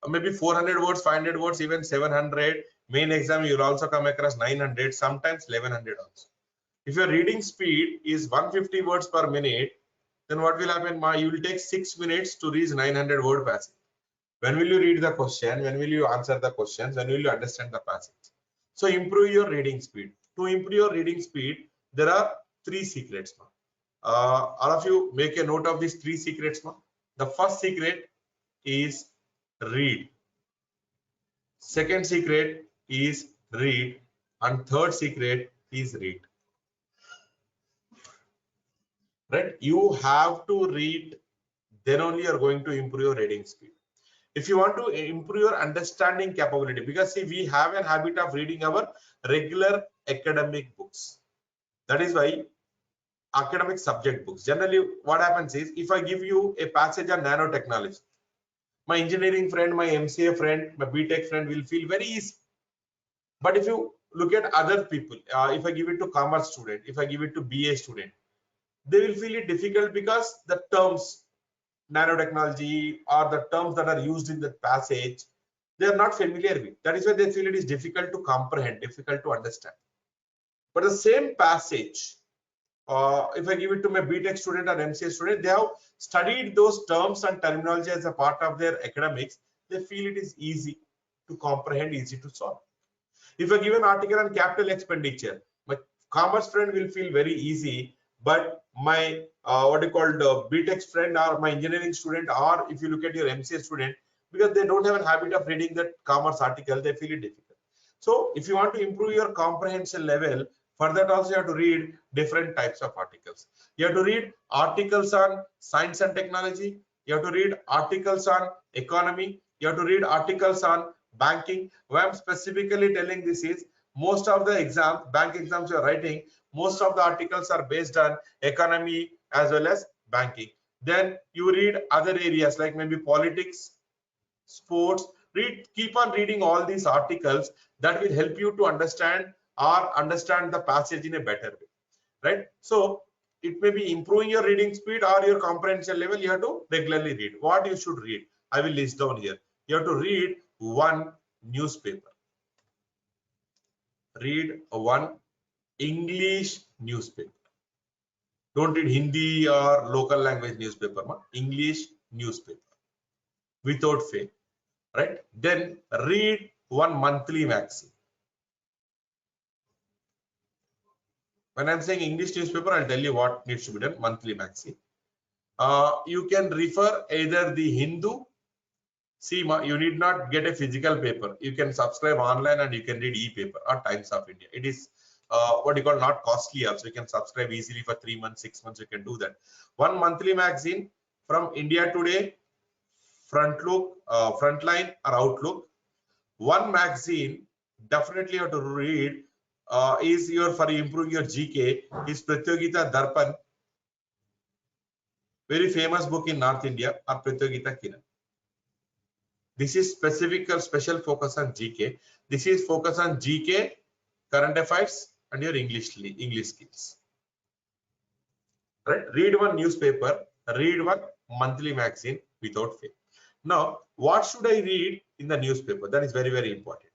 maybe 400 words, 500 words, even 700. Main exam, you will also come across 900, sometimes 1100 also. If your reading speed is 150 words per minute, then what will happen? You will take 6 minutes to reach 900 word passage. When will you read the question? When will you answer the questions? When will you understand the passage? So improve your reading speed. To improve your reading speed, there are 3 secrets. All of you make a note of these 3 secrets. The first secret is read. Second secret is read. And third secret is read. Right? You have to read, then only you are going to improve your reading speed. If you want to improve your understanding capability, because see, we have a habit of reading our regular academic books. That is why academic subject books. Generally, what happens is, if I give you a passage on nanotechnology, my engineering friend, my MCA friend, my BTech friend will feel very easy. But if you look at other people, if I give it to commerce student, if I give it to BA student, they will feel it difficult, because the terms nanotechnology or the terms that are used in the passage, they are not familiar with. That is why they feel it is difficult to comprehend, difficult to understand. But the same passage, if I give it to my BTech student or MCA student, they have studied those terms and terminology as a part of their academics. They feel it is easy to comprehend, easy to solve. If I give an article on capital expenditure, my commerce friend will feel very easy, but my what you call BTech friend or my engineering student, or if you look at your MCA student, because they don't have a habit of reading that commerce article, they feel it difficult. So if you want to improve your comprehension level, for that also you have to read different types of articles. You have to read articles on science and technology. You have to read articles on economy. You have to read articles on banking. Why I'm specifically telling this is, most of the exams, bank exams you are writing, most of the articles are based on economy as well as banking. Then you read other areas like maybe politics, sports. Keep on reading all these articles. That will help you to understand the passage in a better way, right? So it may be improving your reading speed or your comprehension level. You have to regularly read. What you should read, I will list down here. You have to read one newspaper. Read one English newspaper. Don't read Hindi or local language newspaper. English newspaper without fail, right? Then read one monthly magazine. When I'm saying English newspaper, I'll tell you what needs to be done. Monthly magazine. You can refer either the Hindu. See, you need not get a physical paper. You can subscribe online and you can read e-paper or Times of India. It is what you call not costly also. You can subscribe easily for 3 months, 6 months. You can do that. One monthly magazine from India Today, Frontline or Outlook. One magazine definitely you have to read is your for improving your GK is Pratyogita Darpan, very famous book in North India, or Pratyogita Kiran. This is special focus on GK. This is focus on GK, current affairs, and your English skills. Right? Read one newspaper, read one monthly magazine without fail. Now, what should I read in the newspaper? That is very, very important.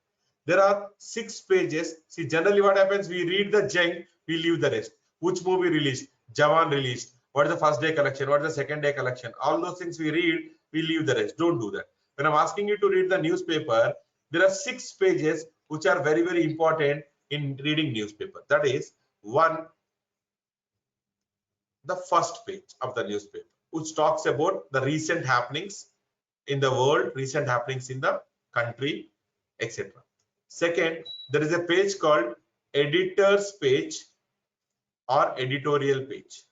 There are 6 pages. See, generally what happens, we read the junk, we leave the rest. Which movie released? Jawan released. What is the first day collection? What is the second day collection? All those things we read, we leave the rest. Don't do that. When I'm asking you to read the newspaper, there are 6 pages which are very, very important in reading newspaper. That is one, the first page of the newspaper, which talks about the recent happenings in the world, recent happenings in the country, etc. Second, there is a page called editor's page or editorial page.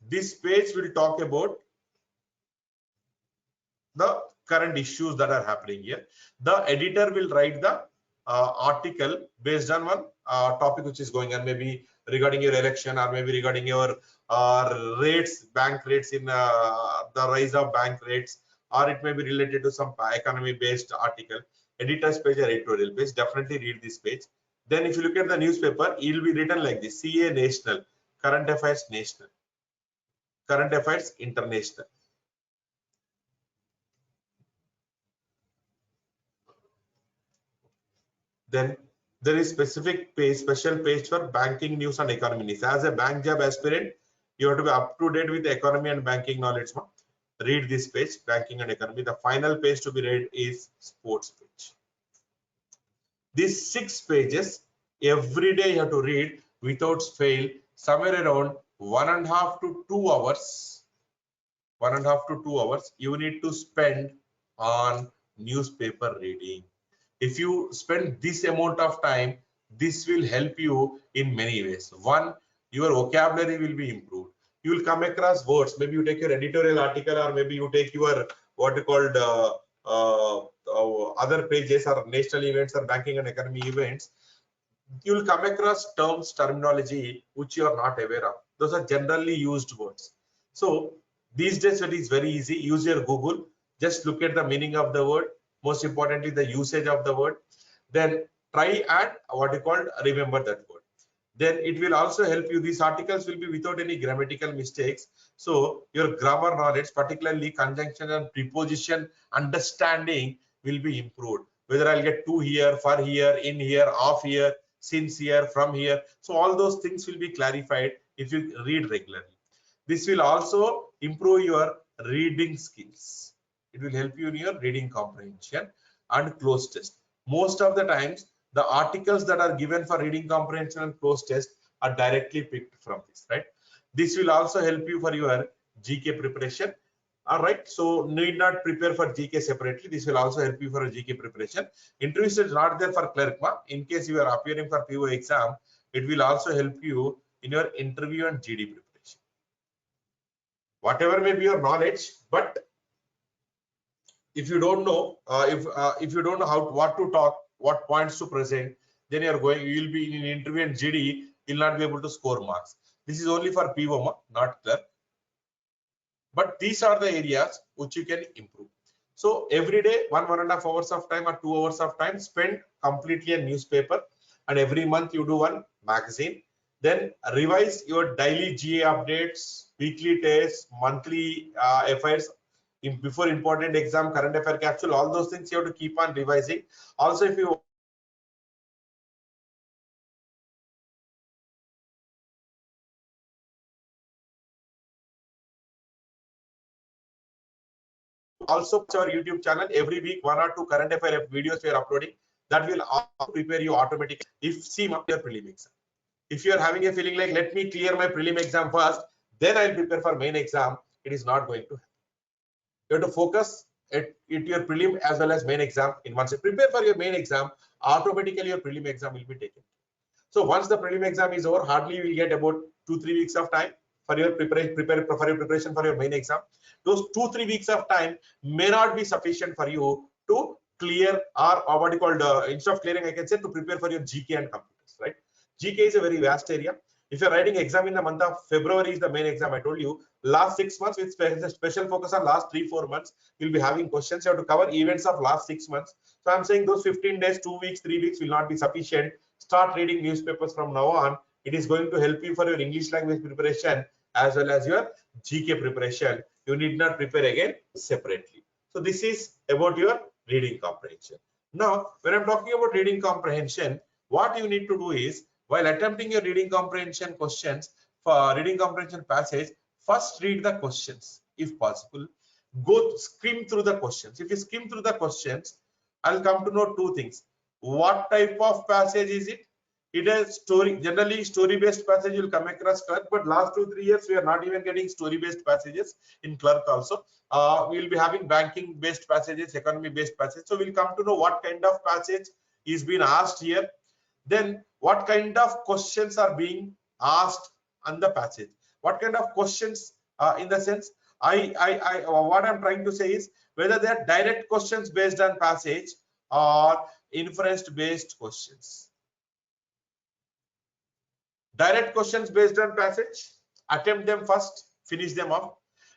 This page will talk about the current issues that are happening here. The editor will write the article based on one topic which is going on, maybe regarding your election or maybe regarding your rates, bank rates, in the rise of bank rates, or it may be related to some economy based article. Editor's page or editorial page, definitely read this page. Then if you look at the newspaper, it will be written like this: CA National, Current Affairs National, Current Affairs International. Then there is specific page, special page for banking news and economy news. As a bank job aspirant, you have to be up to date with the economy and banking knowledge. Read this page, banking and economy. The final page to be read is sports page. These 6 pages every day you have to read without fail, somewhere around 1.5 to 2 hours. 1.5 to 2 hours you need to spend on newspaper reading. If you spend this amount of time, this will help you in many ways. One, your vocabulary will be improved. You will come across words. Maybe you take your editorial article, or maybe you take your what you called other pages or national events or banking and economy events. You will come across terms, terminology which you are not aware of. Those are generally used words. So these days it is very easy. Use your Google. Just look at the meaning of the word. Most importantly, the usage of the word. Then try and what you call remember that word. Then it will also help you. These articles will be without any grammatical mistakes. So your grammar knowledge, particularly conjunction and preposition understanding, will be improved. Whether I'll get to here, for here, in here, of here, since here, from here. So all those things will be clarified if you read regularly. This will also improve your reading skills. It will help you in your reading comprehension and close test. Most of the times, the articles that are given for reading comprehension and close test are directly picked from this, right? This will also help you for your GK preparation. All right, so need not prepare for GK separately. This will also help you for a GK preparation. Interview is not there for clerk. In case you are appearing for PO exam, it will also help you in your interview and GD preparation. Whatever may be your knowledge, but if you don't know, if you don't know what to talk, what points to present, then you will be in interview and GD, you'll not be able to score marks. This is only for PO, not clerk. But these are the areas which you can improve. So every day, 1.5 hours of time or 2 hours of time spend completely a newspaper, and every month you do one magazine. Then revise your daily GA updates, weekly tests, monthly affairs, before important exam, current affair capsule, all those things you have to keep on revising. Also, if you also our YouTube channel, every week 1 or 2 current affair videos we are uploading, that will also prepare you automatically. If see your prelim exam, if you are having a feeling like let me clear my prelim exam first, then I'll prepare for main exam, it is not going to happen. You have to focus at your prelim as well as main exam in one set. Prepare for your main exam, automatically your prelim exam will be taken. So once the prelim exam is over, hardly you will get about 2-3 weeks of time for your preparation for your main exam. Those 2-3 weeks of time may not be sufficient for you to clear, or what you call instead of clearing, I can say to prepare for your GK and computers, right? GK is a very vast area. If you're writing exam in the month of February is the main exam, I told you, last 6 months with special focus on last 3-4 months, you'll be having questions. You have to cover events of last 6 months. So I'm saying those 15 days, 2 weeks, 3 weeks will not be sufficient. Start reading newspapers from now on. It is going to help you for your English language preparation as well as your GK preparation. You need not prepare again separately. So this is about your reading comprehension. Now, when I'm talking about reading comprehension, what you need to do is, while attempting your reading comprehension questions for reading comprehension passage, first read the questions if possible. Go skim through the questions. If you skim through the questions, I'll come to know 2 things. What type of passage is it? It is story, generally story-based passage you'll come across clerk, but last 2-3 years we are not even getting story-based passages in clerk also. We'll be having banking-based passages, economy-based passages. So we'll come to know what kind of passage is being asked here. Then what kind of questions are being asked on the passage? What kind of questions, in the sense, what I'm trying to say is whether they are direct questions based on passage or inference-based questions. Direct questions based on passage, attempt them first, finish them off.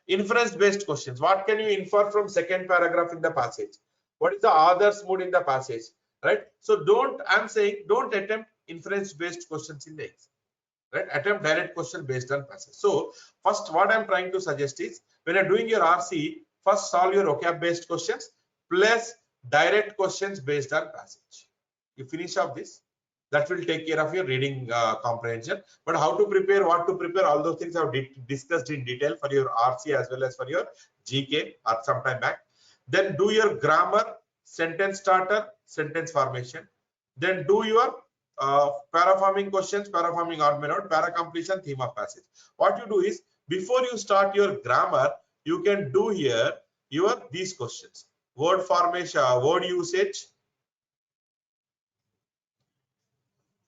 Inference-based questions, what can you infer from second paragraph in the passage? What is the author's mood in the passage? Right? So I'm saying don't attempt inference-based questions in the exam. Right? Attempt direct question based on passage. So first, what I'm trying to suggest is, when you're doing your RC, first solve your vocab-based questions plus direct questions based on passage. You finish off this, that will take care of your reading comprehension. But how to prepare, what to prepare, all those things I've discussed in detail for your RC as well as for your GK or sometime back. Then do your grammar, sentence starter, sentence formation. Then do your paraforming questions, paraforming odd man-out, para completion, theme of passage. What you do is, before you start your grammar, you can do here these questions: word formation, word usage,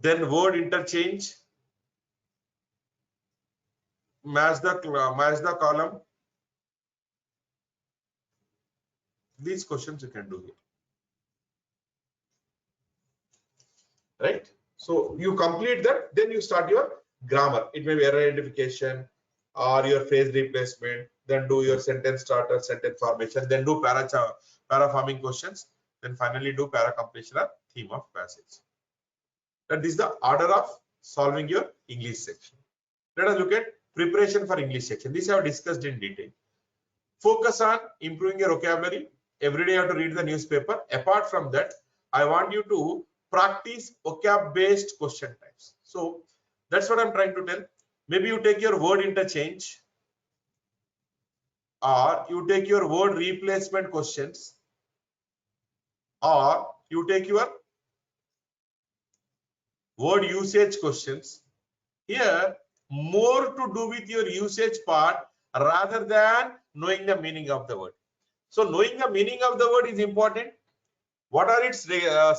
then word interchange, match the column. These questions you can do here, right? So you complete that, then you start your grammar. It may be error identification or your phrase replacement. Then do your sentence starter, sentence formation. Then do paraforming questions. Then finally do para completion or theme of passage. That is the order of solving your English section. Let us look at preparation for English section. This I have discussed in detail. Focus on improving your vocabulary. Every day you have to read the newspaper. Apart from that, I want you to practice vocab-based question types. So that's what I'm trying to tell. Maybe you take your word interchange, or you take your word replacement questions, or you take your word usage questions. Here, more to do with your usage part rather than knowing the meaning of the word. So knowing the meaning of the word is important. What are its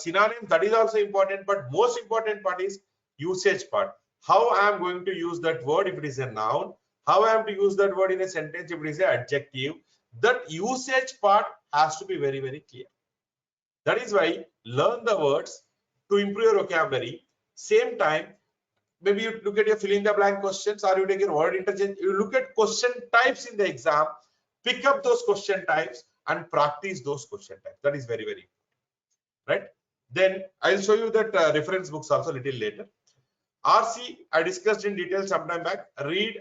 synonyms? That is also important, but most important part is usage part. How I am going to use that word if it is a noun, how I am to use that word in a sentence if it is an adjective. That usage part has to be very, very clear. That is why learn the words to improve your vocabulary. Same time, maybe you look at your fill in the blank questions, or you take your word interchange. You look at question types in the exam, pick up those question types and practice those question types. That is very, very important. Right? Then I'll show you that reference books also a little later. RC I discussed in detail sometime back. Read,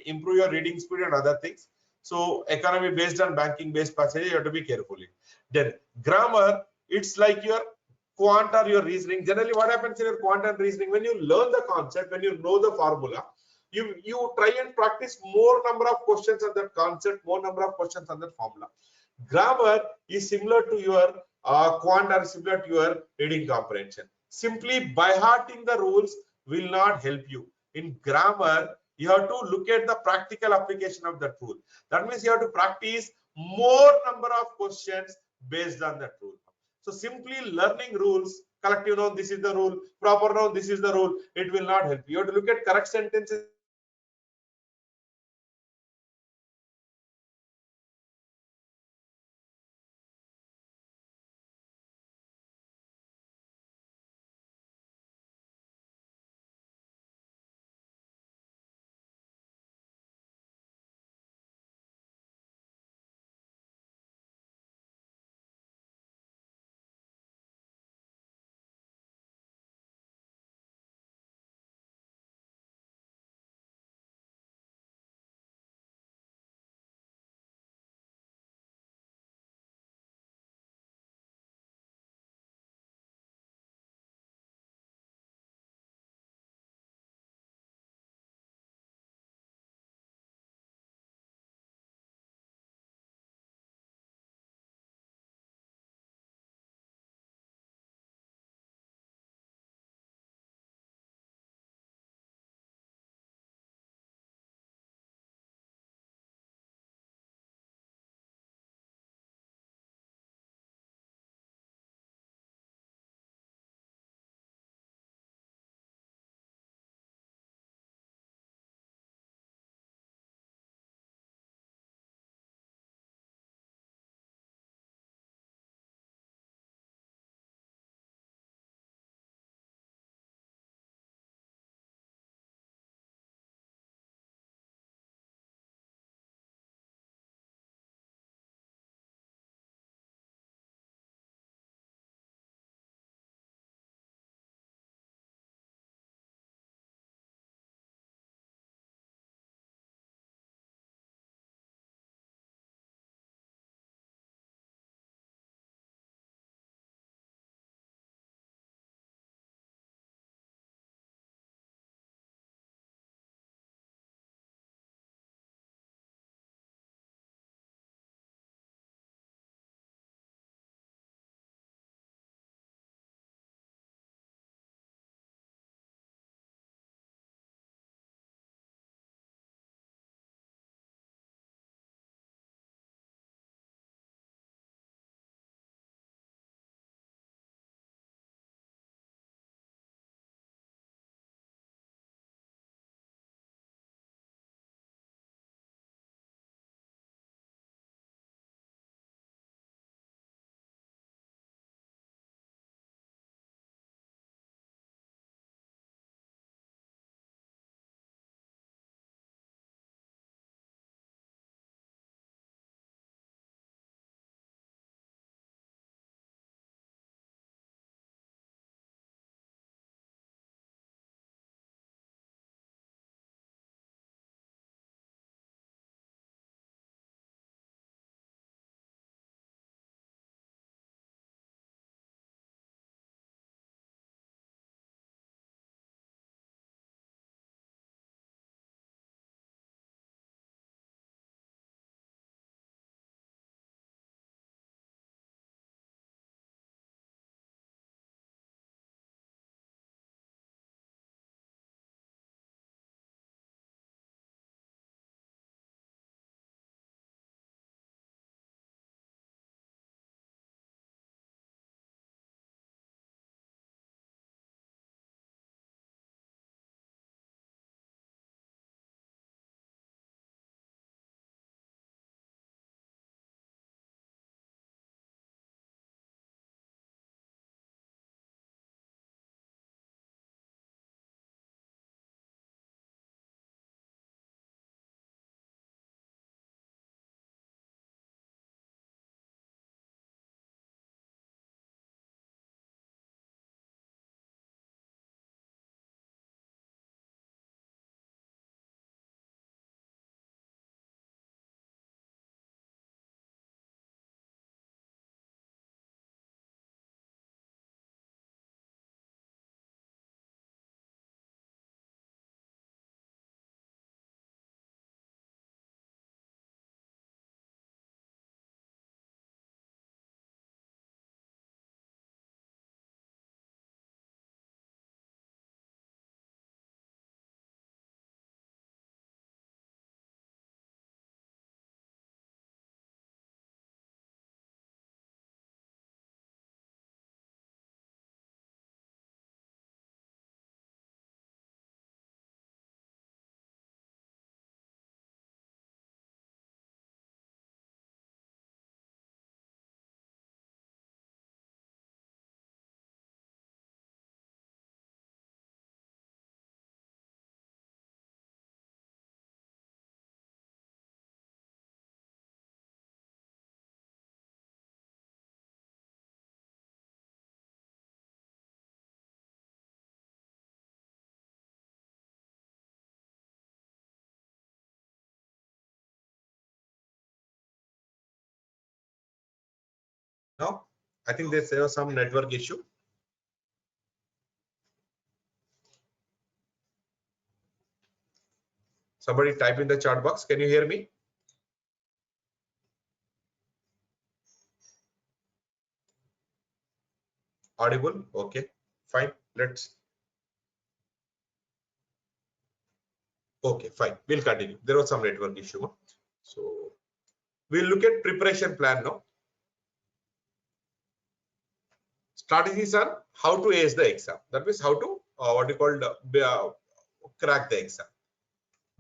improve your reading speed and other things. So economy based on banking based passage, you have to be careful. Then grammar, it's like your quant or your reasoning. Generally, what happens in your quant and reasoning, when you learn the concept, when you know the formula, you try and practice more number of questions on that concept, more number of questions on that formula. Grammar is similar to your quant or similar to your reading comprehension. Simply by hearting the rules will not help you. In grammar, You have to look at the practical application of that rule. That means you have to practice more number of questions based on that rule. So simply learning rules, collective noun, this is the rule, proper noun, this is the rule, it will not help. You have to look at correct sentences Now, I think there was some network issue. Somebody type in the chat box. Can you hear me? Audible? Okay, fine. Okay, fine. We'll continue. There was some network issue. So we'll look at preparation plan now. Strategies on how to ace the exam. That means how to crack the exam.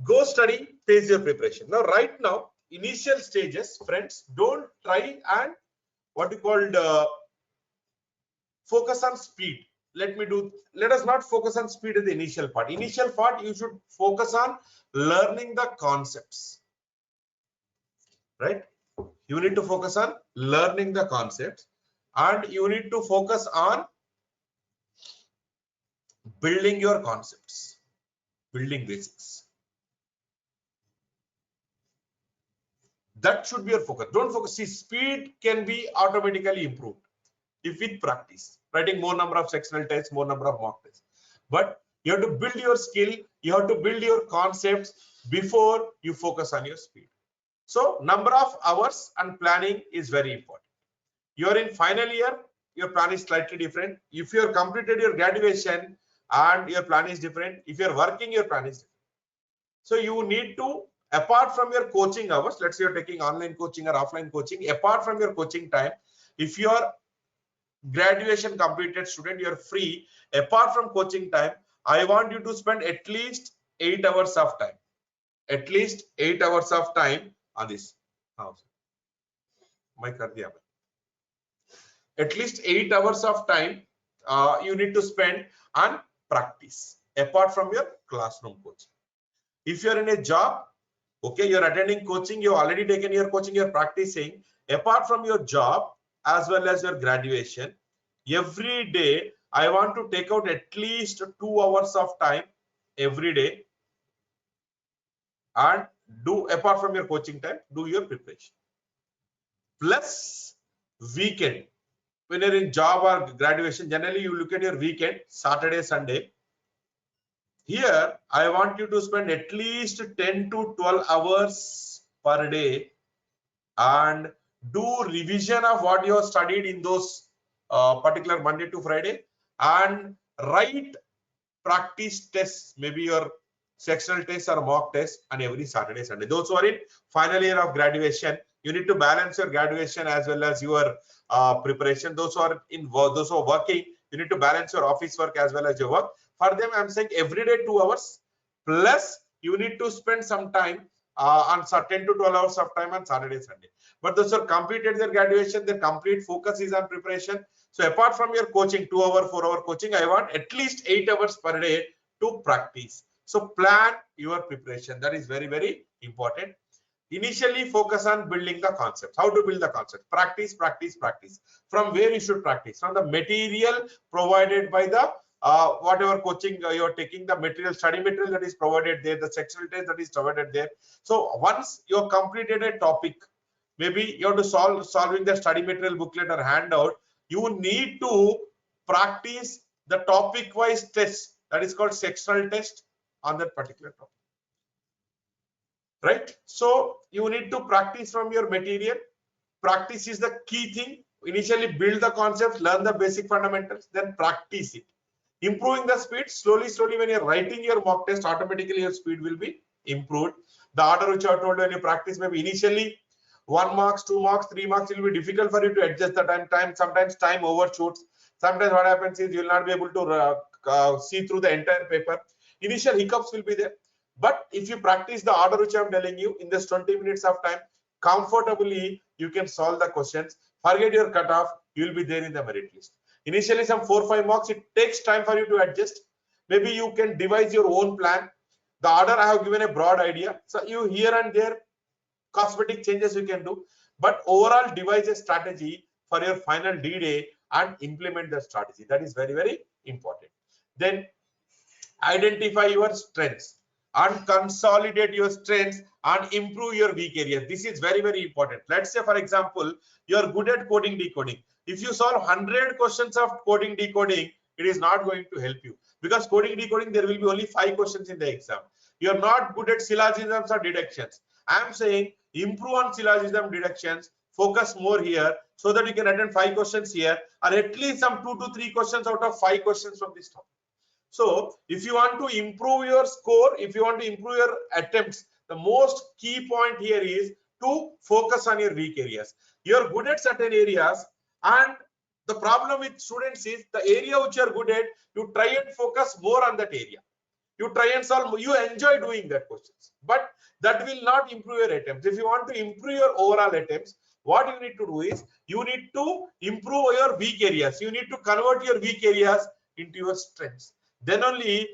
Go study, pace your preparation. Now, right now, initial stages, friends, don't try and focus on speed. Let us not focus on speed in the initial part. Initial part, you should focus on learning the concepts, right? You need to focus on learning the concepts, and you need to focus on building your concepts, building basics. That should be your focus. Don't focus. See, speed can be automatically improved if with practice, writing more number of sectional tests, more number of mock tests. But you have to build your skill, you have to build your concepts before you focus on your speed. So number of hours and planning is very important. You are in final year, your plan is slightly different. If you have completed your graduation and your plan is different, if you are working, your plan is different. So you need to, apart from your coaching hours, let's say you're taking online coaching or offline coaching, apart from your coaching time, if you are graduation completed student, you're free, apart from coaching time, I want you to spend at least 8 hours of time, at least 8 hours of time on this. At least 8 hours of time you need to spend on practice apart from your classroom coaching. If you're in a job, okay, you're attending coaching, you've already taken your coaching, you're practicing. Apart from your job as well as your graduation, every day I want to take out at least 2 hours of time every day and do, apart from your coaching time, do your preparation. Plus weekend. When you're in job or graduation, generally you look at your weekend, Saturday, Sunday. Here, I want you to spend at least 10 to 12 hours per day and do revision of what you have studied in those particular Monday to Friday, and write practice tests, maybe your sectional tests or mock tests on every Saturday, Sunday. Those who are in final year of graduation, you need to balance your graduation as well as your preparation. Those who are working, you need to balance your office work as well as your work. For them, I'm saying every day 2 hours, plus you need to spend some time on 10 to 12 hours of time on Saturday, Sunday. But those who have completed their graduation, their complete focus is on preparation. So apart from your coaching, 2 hour, 4 hour coaching, I want at least 8 hours per day to practice. So plan your preparation. That is very, very important. Initially focus on building the concepts. How to build the concept? Practice, practice, practice. From where you should practice? From the material provided by the whatever coaching you are taking, the material, study material that is provided there, the sectional test that is provided there. So once you have completed a topic, maybe you have to solving the study material booklet or handout, you need to practice the topic wise test, that is called sectional test on that particular topic, right? So you need to practice from your material. Practice is the key thing. Initially build the concepts, learn the basic fundamentals, then practice it. Improving the speed slowly when you're writing your mock test, automatically your speed will be improved. The order which I told you, when you practice, maybe initially 1 marks, 2 marks, 3 marks, it will be difficult for you to adjust the time. Sometimes time overshoots. Sometimes what happens is you will not be able to see through the entire paper. Initial hiccups will be there. But if you practice the order which I'm telling you in this 20 minutes of time, comfortably you can solve the questions. Forget your cutoff, you will be there in the merit list. Initially some 4-5 marks, it takes time for you to adjust. Maybe you can devise your own plan. The order I have given a broad idea. So you here and there cosmetic changes you can do, but overall devise a strategy for your final D-Day and implement the strategy. That is very, very important. Then identify your strengths. and consolidate your strengths and improve your weak areas. This is very, very important. Let's say, for example, you are good at coding decoding. If you solve 100 questions of coding decoding, it is not going to help you, because coding decoding there will be only 5 questions in the exam. You are not good at syllogisms or deductions. I am saying improve on syllogism deductions, focus more here so that you can attend 5 questions here, or at least some 2 to 3 questions out of 5 questions from this topic. So if you want to improve your score, if you want to improve your attempts, the most key point here is to focus on your weak areas. You're good at certain areas, and the problem with students is the area which you're good at, you try and focus more on that area. You try and solve, you enjoy doing that questions, but that will not improve your attempts. If you want to improve your overall attempts, what you need to do is you need to improve your weak areas. You need to convert your weak areas into your strengths. Then only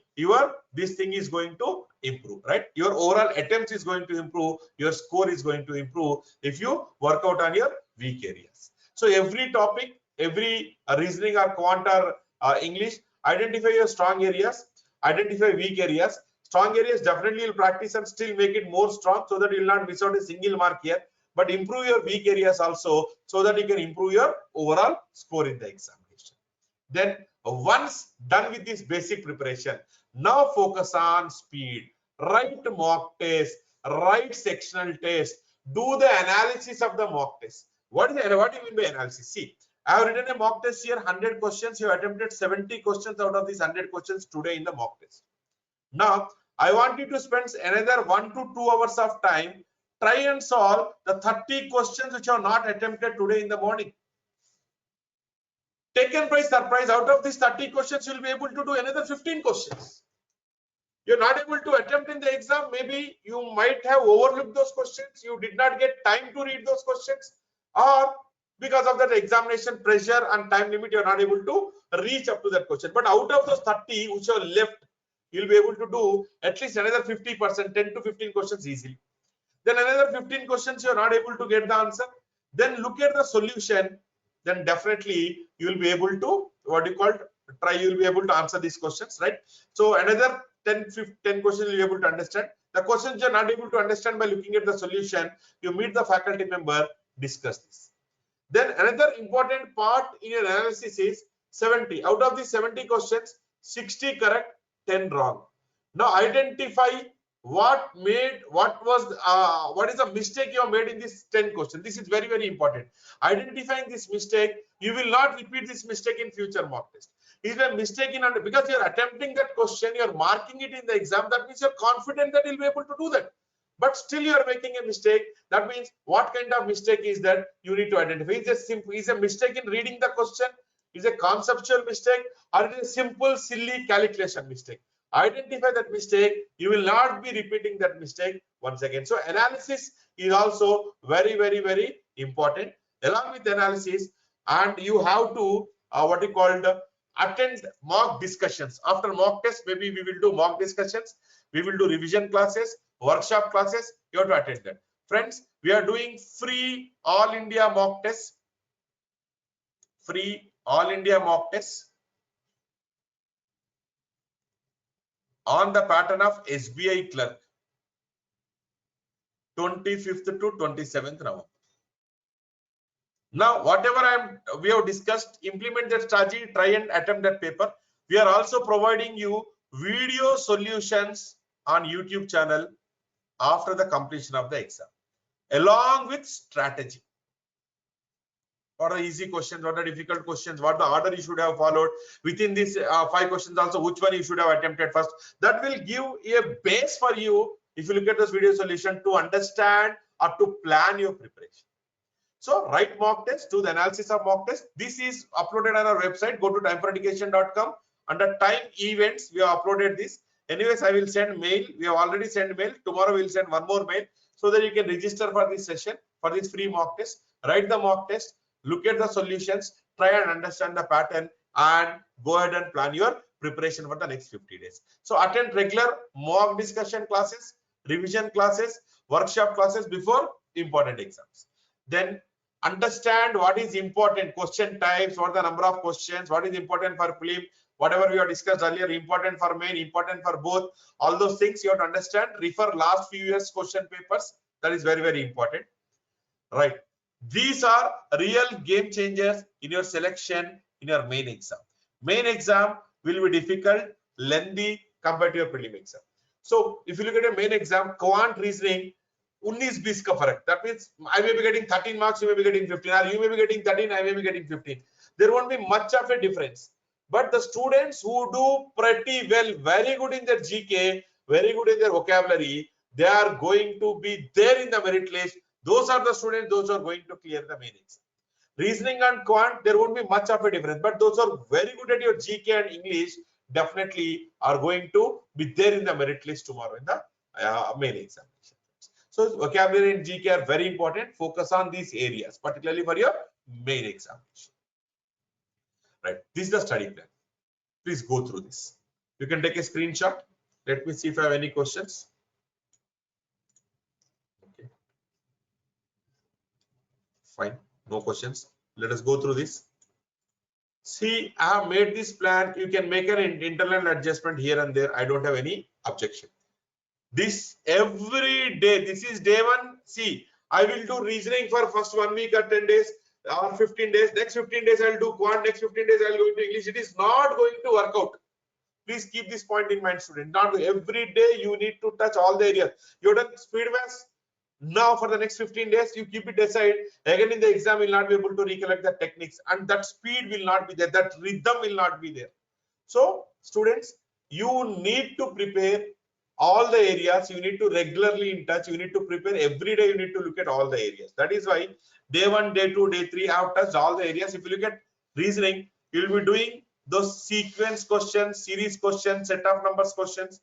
this thing is going to improve, right? Your overall attempts is going to improve, your score is going to improve if you work out on your weak areas. So every topic, every reasoning or quant or English, identify your strong areas, identify weak areas. Strong areas definitely you'll practice and still make it more strong so that you'll not miss out a single mark here, but improve your weak areas also so that you can improve your overall score in the examination. Then once done with this basic preparation, now focus on speed. Write mock test, write sectional test, do the analysis of the mock test. What do you mean by analysis? See, I have written a mock test here, 100 questions. You attempted 70 questions out of these 100 questions today in the mock test. Now, I want you to spend another 1 to 2 hours of time. Try and solve the 30 questions which are not attempted today in the morning. Taken by surprise, out of these 30 questions, you'll be able to do another 15 questions. You're not able to attempt in the exam. Maybe you might have overlooked those questions. You did not get time to read those questions, or because of that examination pressure and time limit, you're not able to reach up to that question. But out of those 30 which are left, you'll be able to do at least another 50%, 10 to 15 questions easily. Then another 15 questions you're not able to get the answer. Then look at the solution. Then definitely you will be able to you'll be able to answer these questions, right? So another 10 questions you'll be able to understand. The questions you're not able to understand by looking at the solution, you meet the faculty member, discuss this. Then another important part in your analysis is 70. Out of these 70 questions, 60 correct, 10 wrong. Now identify what is the mistake you have made in this 10 questions. This is very, very important. Identifying this mistake, you will not repeat this mistake in future mock test. Is a mistake because you're attempting that question, you're marking it in the exam. That means you're confident that you'll be able to do that. But still you are making a mistake. That means what kind of mistake is that you need to identify. Is a mistake in reading the question? Is a conceptual mistake, or is a simple silly calculation mistake? Identify that mistake. You will not be repeating that mistake once again. So analysis is also very, very, very important. Along with analysis, and you have to attend mock discussions. After mock test, maybe we will do mock discussions. We will do revision classes, workshop classes. You have to attend that. Friends, we are doing free all India mock tests. Free all India mock tests on the pattern of SBI Clerk, 25th to 27th November. Now, whatever we have discussed, implement that strategy, try and attempt that paper. We are also providing you video solutions on YouTube channel after the completion of the exam, along with strategy. What are easy questions, what are difficult questions, what the order you should have followed within these 5 questions, also which one you should have attempted first. That will give a base for you, if you look at this video solution, to understand or to plan your preparation. So write mock test, do the analysis of mock test. This is uploaded on our website. Go to timeforeducation.com. Under time events, we have uploaded this. Anyways, I will send mail. We have already sent mail. Tomorrow we will send one more mail so that you can register for this session, for this free mock test. Write the mock test, look at the solutions, try and understand the pattern, and go ahead and plan your preparation for the next 50 days. So attend regular mock discussion classes, revision classes, workshop classes before important exams. Then understand what is important, question types, what are the number of questions, what is important for prelim, whatever we have discussed earlier, important for main, important for both, all those things you have to understand. Refer last few years question papers. That is very, very important, right? These are real game changers in your selection in your main exam. Main exam will be difficult, lengthy compared to your prelim exam. So if you look at a main exam, quant reasoning, 19-20 ka farak. That means I may be getting 13 marks, you may be getting 15, or you may be getting 13, I may be getting 15. There won't be much of a difference. But the students who do pretty well, very good in their GK, very good in their vocabulary, they are going to be there in the merit list. Those are the students, those are going to clear the main exam. Reasoning and quant, there won't be much of a difference, but those are very good at your GK and English definitely are going to be there in the merit list tomorrow in the main examination. So vocabulary and GK are very important. Focus on these areas, particularly for your main examination. Right, this is the study plan. Please go through this. You can take a screenshot. Let me see if I have any questions. Okay. Fine, no questions. Let us go through this. See, I have made this plan. You can make an internal adjustment here and there. I don't have any objection. This every day, this is day one. See, I will do reasoning for first 1 week or 10 days or 15 days. Next 15 days, I'll do quant. Next 15 days, I'll go into English. It is not going to work out. Please keep this point in mind, student. Not every day you need to touch all the areas. You've done speed maths. Now for the next 15 days, you keep it aside. Again in the exam, you will not be able to recollect the techniques, and that speed will not be there. That rhythm will not be there. So students, you need to prepare all the areas. You need to regularly in touch. You need to prepare every day. You need to look at all the areas. That is why day 1, day 2, day 3, I have touched all the areas. If you look at reasoning, you will be doing those sequence questions, series questions, set of numbers questions,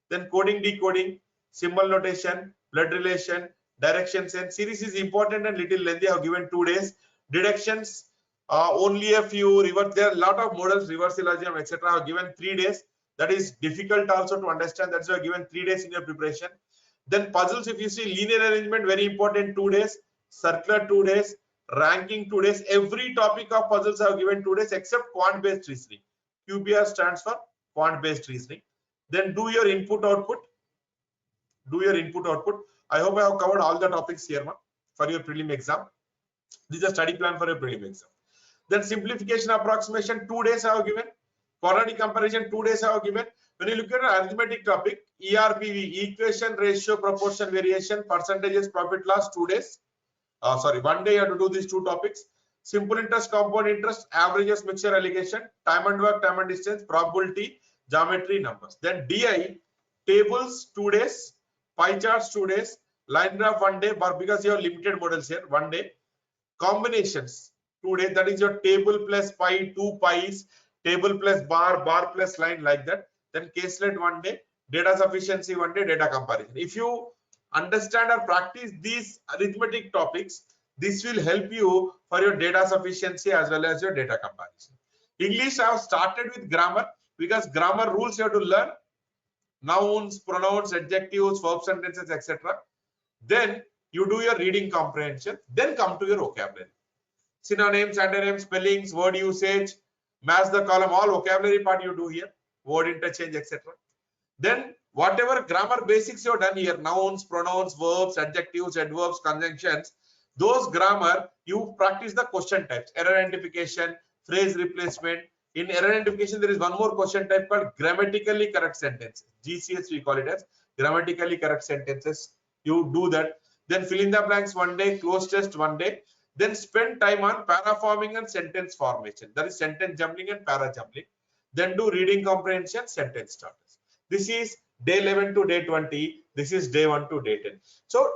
then coding, decoding, symbol notation, blood relation, directions, and series is important and little lengthy. I have given 2 days. Deductions, only a few. Reverse, there are a lot of models, reversal algebra, etc. I have given 3 days. That is difficult also to understand. That's why I have given 3 days in your preparation. Then puzzles, if you see linear arrangement, very important, 2 days. Circular, 2 days. Ranking, 2 days. Every topic of puzzles I have given 2 days except quant based reasoning. QBR stands for quant based reasoning. Then do your input output. Do your input output. I hope I have covered all the topics here for your prelim exam. This is a study plan for your prelim exam. Then simplification approximation, 2 days I have given. Quadratic comparison, 2 days I have given. When you look at an arithmetic topic, ERPV, equation, ratio, proportion, variation, percentages, profit loss, 2 days. 1 day you have to do these 2 topics. Simple interest, compound interest, averages, mixture, allocation, time and work, time and distance, probability, geometry, numbers. Then DI, tables, 2 days. Pie charts, 2 days. Line graph, 1 day, but because you have limited models here, 1 day. Combinations, 2 days. That is your table plus pie, 2 pies, table plus bar, bar plus line, like that. Then caselet, 1 day. Data sufficiency, 1 day. Data comparison. If you understand or practice these arithmetic topics, this will help you for your data sufficiency as well as your data comparison. English, I have started with grammar because grammar rules you have to learn. Nouns, pronouns, adjectives, verb sentences, etc. Then you do your reading comprehension. Then come to your vocabulary. Synonyms, antonyms, spellings, word usage, match the column, all vocabulary part you do here. Word interchange, etc. Then whatever grammar basics you have done here, nouns, pronouns, verbs, adjectives, adverbs, conjunctions, those grammar you practice the question types, error identification, phrase replacement. In error identification, there is one more question type called grammatically correct sentences. GCS we call it as grammatically correct sentences. You do that. Then fill in the blanks 1 day, close test 1 day. Then spend time on paraforming and sentence formation. That is sentence jumbling and para jumbling. Then do reading comprehension, sentence starters. This is day 11 to day 20. This is day 1 to day 10. So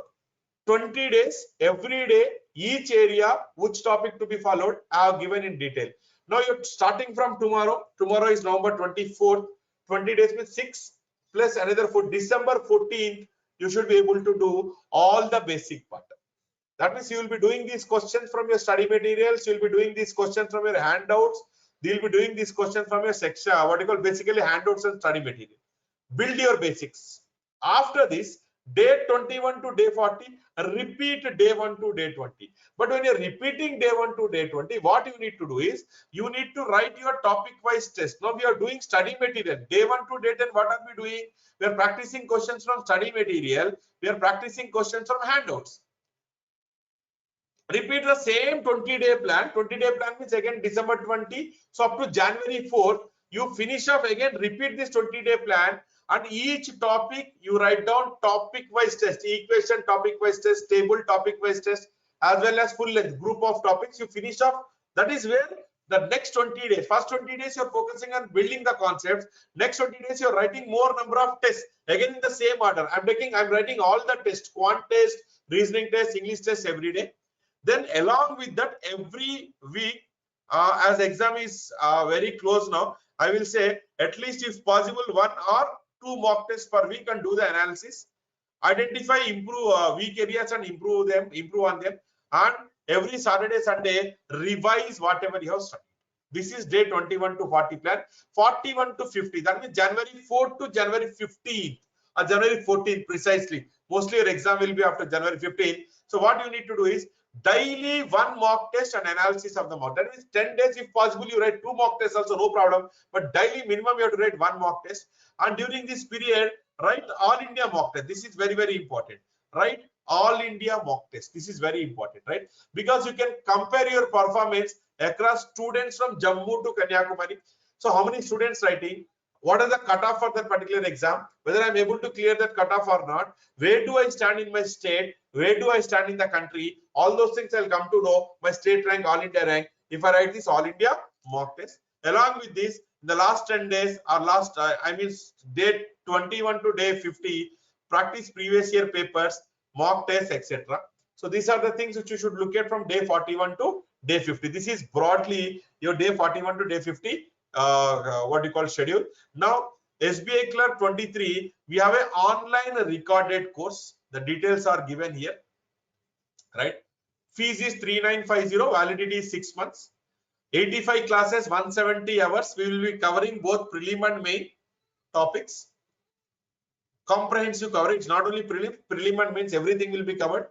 20 days, every day, each area, which topic to be followed, I have given in detail. Now you're starting from tomorrow. Tomorrow is November 24th. 20 days means 6 plus another 4. December 14th, you should be able to do all the basic part. That means you will be doing these questions from your study materials. You will be doing these questions from your handouts. You will be doing these questions from your section, what you call basically handouts and study material. Build your basics. After this, day 21 to day 40, repeat day 1 to day 20. But when you're repeating day 1 to day 20, what you need to do is you need to write your topic wise test. Now we are doing study material. Day 1 to day 10, what are we doing? We are practicing questions from study material. We are practicing questions from handouts. Repeat the same 20-day plan. 20-day plan means again December 20. So up to January 4th, you finish off again, repeat this 20-day plan, and each topic you write down topic wise test, equation topic wise test, table topic wise test, as well as full length group of topics. You finish off. That is where the next 20 days, first 20 days you're focusing on building the concepts. Next 20 days you're writing more number of tests, again in the same order. I'm writing all the tests, quant test, reasoning test, English test every day. Then along with that, every week, as exam is very close now, I will say at least if possible 1 or 2 mock tests per week and do the analysis. Identify, improve weak areas and improve on them. And every Saturday, Sunday, revise whatever you have studied. This is day 21 to 40 plan. 41 to 50, that means January 4th to January 15th or January 14th precisely. Mostly your exam will be after January 15th. So what you need to do is daily 1 mock test and analysis of the mock. That means 10 days if possible you write 2 mock tests also, no problem. But daily minimum you have to write 1 mock test. And during this period, write all India mock test. This is very, very important. Right? All India mock test. This is very important, right? Because you can compare your performance across students from Jammu to Kanyakumari. So how many students writing? What is the cutoff for that particular exam? Whether I'm able to clear that cutoff or not? Where do I stand in my state? Where do I stand in the country? All those things I'll come to know. My state rank, all India rank. If I write this all India mock test, along with this, in the last 10 days or last, day 21 to day 50, practice previous year papers, mock tests, etc. So these are the things which you should look at from day 41 to day 50. This is broadly your day 41 to day 50 what you call schedule. Now SBI Clerk 23, we have an online recorded course. The details are given here, right? Fees is 3950, validity is 6 months, 85 classes, 170 hours. We will be covering both prelim and main topics. Comprehensive coverage, not only prelim and mains, everything will be covered.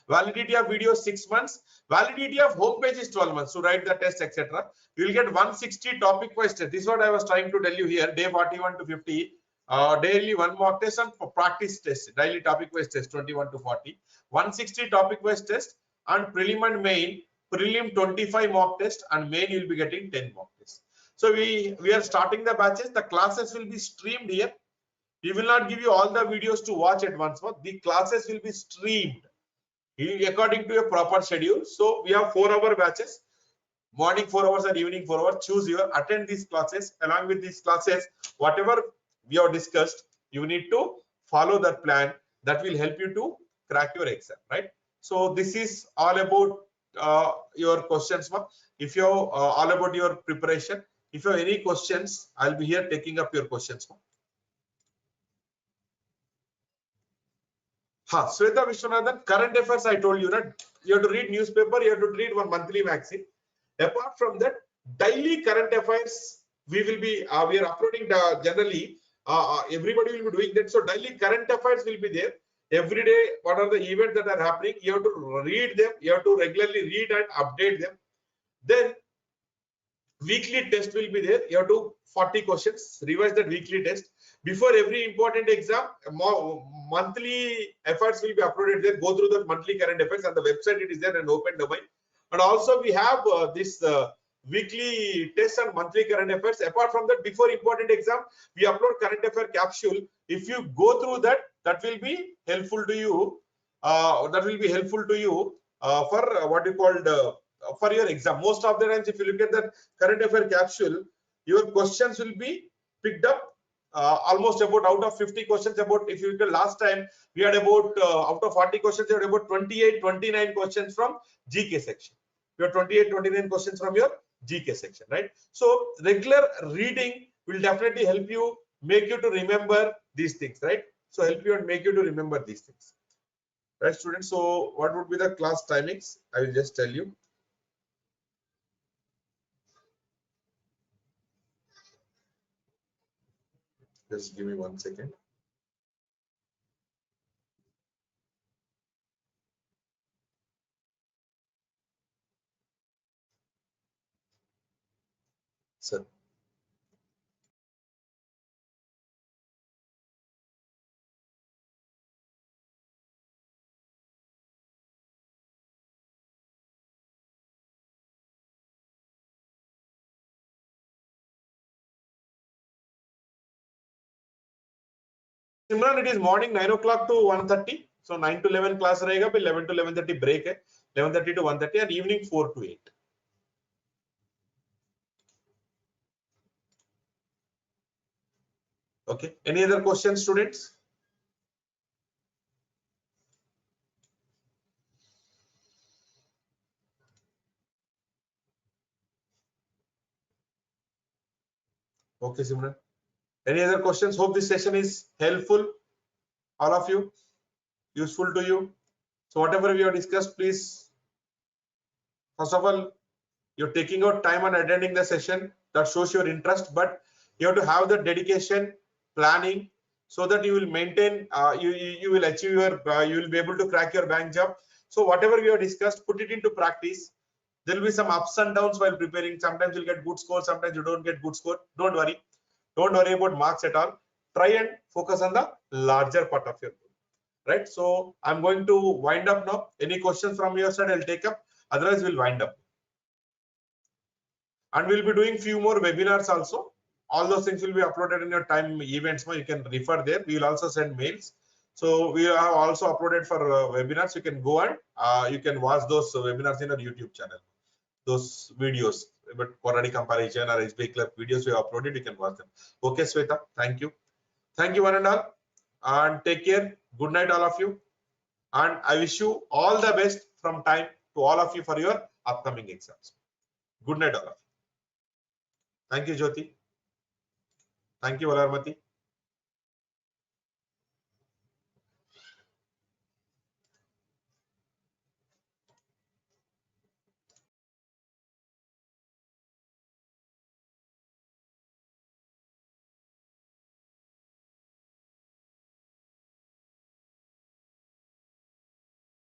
Validity of video 6 months. Validity of homepage is 12 months to write the test, etc. You will get 160 topic wise test. This is what I was trying to tell you here. Day 41 to 50. Daily 1 mock test and practice test. Daily topic wise test 21 to 40. 160 topic wise test and prelim and main. Prelim 25 mock test and main you will be getting 10 mock tests. So we are starting the batches. The classes will be streamed here. We will not give you all the videos to watch at once. The classes will be streamed according to a proper schedule. So we have 4-hour batches, morning 4 hours and evening 4 hours. Choose your, attend these classes. Along with these classes, whatever we have discussed, you need to follow that plan. That will help you to crack your exam, right? So this is all about your questions. If you have all about your preparation, if you have any questions, I'll be here taking up your questions. Sweta Vishwanathan, current affairs, I told you that you have to read newspaper, you have to read one monthly magazine. Apart from that, daily current affairs, we are uploading generally, everybody will be doing that. So daily current affairs will be there. Every day, what are the events that are happening? You have to read them, you have to regularly read and update them. Then weekly test will be there. You have to 40 questions, revise that weekly test. Before every important exam, monthly efforts will be uploaded there. Go through the monthly current affairs on the website. It is there in open domain. And also we have this weekly test and monthly current affairs. Apart from that, before important exam, we upload current affair capsule. If you go through that, that will be helpful to you. For what you called for your exam. Most of the times, if you look at that current affair capsule, your questions will be picked up. Almost about out of 50 questions, about, if you look at last time, we had about out of 40 questions, we had about 28-29 questions from GK section. You have 28-29 questions from your GK section, right? So regular reading will definitely help you, make you to remember these things, right? So help you and make you to remember these things, right, students? So what would be the class timings? I will just tell you. Just give me 1 second. Sir. Simran, it is morning 9 o'clock to 1:30. So 9 to 11 class रहेगा, फिर 11 to 11:30 break है, 11:30 to 1:30 and evening 4 to 8. Okay. Any other questions, students? Okay, Simran. Any other questions? Hope this session is helpful, all of you, useful to you. So whatever we have discussed, please, first of all, you're taking out time and attending the session. That shows your interest, but you have to have the dedication, planning, so that you will maintain, you will achieve your, you will be able to crack your bank job. So whatever we have discussed, put it into practice. There will be some ups and downs while preparing. Sometimes you'll get good score, sometimes you don't get good score. Don't worry. Don't worry about marks at all. Try and focus on the larger part of your goal. Right? So I'm going to wind up now. Any questions from your side, I'll take up. Otherwise, we'll wind up. And we'll be doing few more webinars also. All those things will be uploaded in your time events. You can refer there. We will also send mails. So we have also uploaded for webinars. You can go and you can watch those webinars in our YouTube channel. Those videos, but quadratic comparison or SBI Clerk videos we have uploaded, you can watch them. Okay, Sweta, thank you. Thank you one and all. And take care. Good night, all of you. And I wish you all the best from time to all of you for your upcoming exams. Good night, all of you. Thank you, Jyoti. Thank you, Valarmati.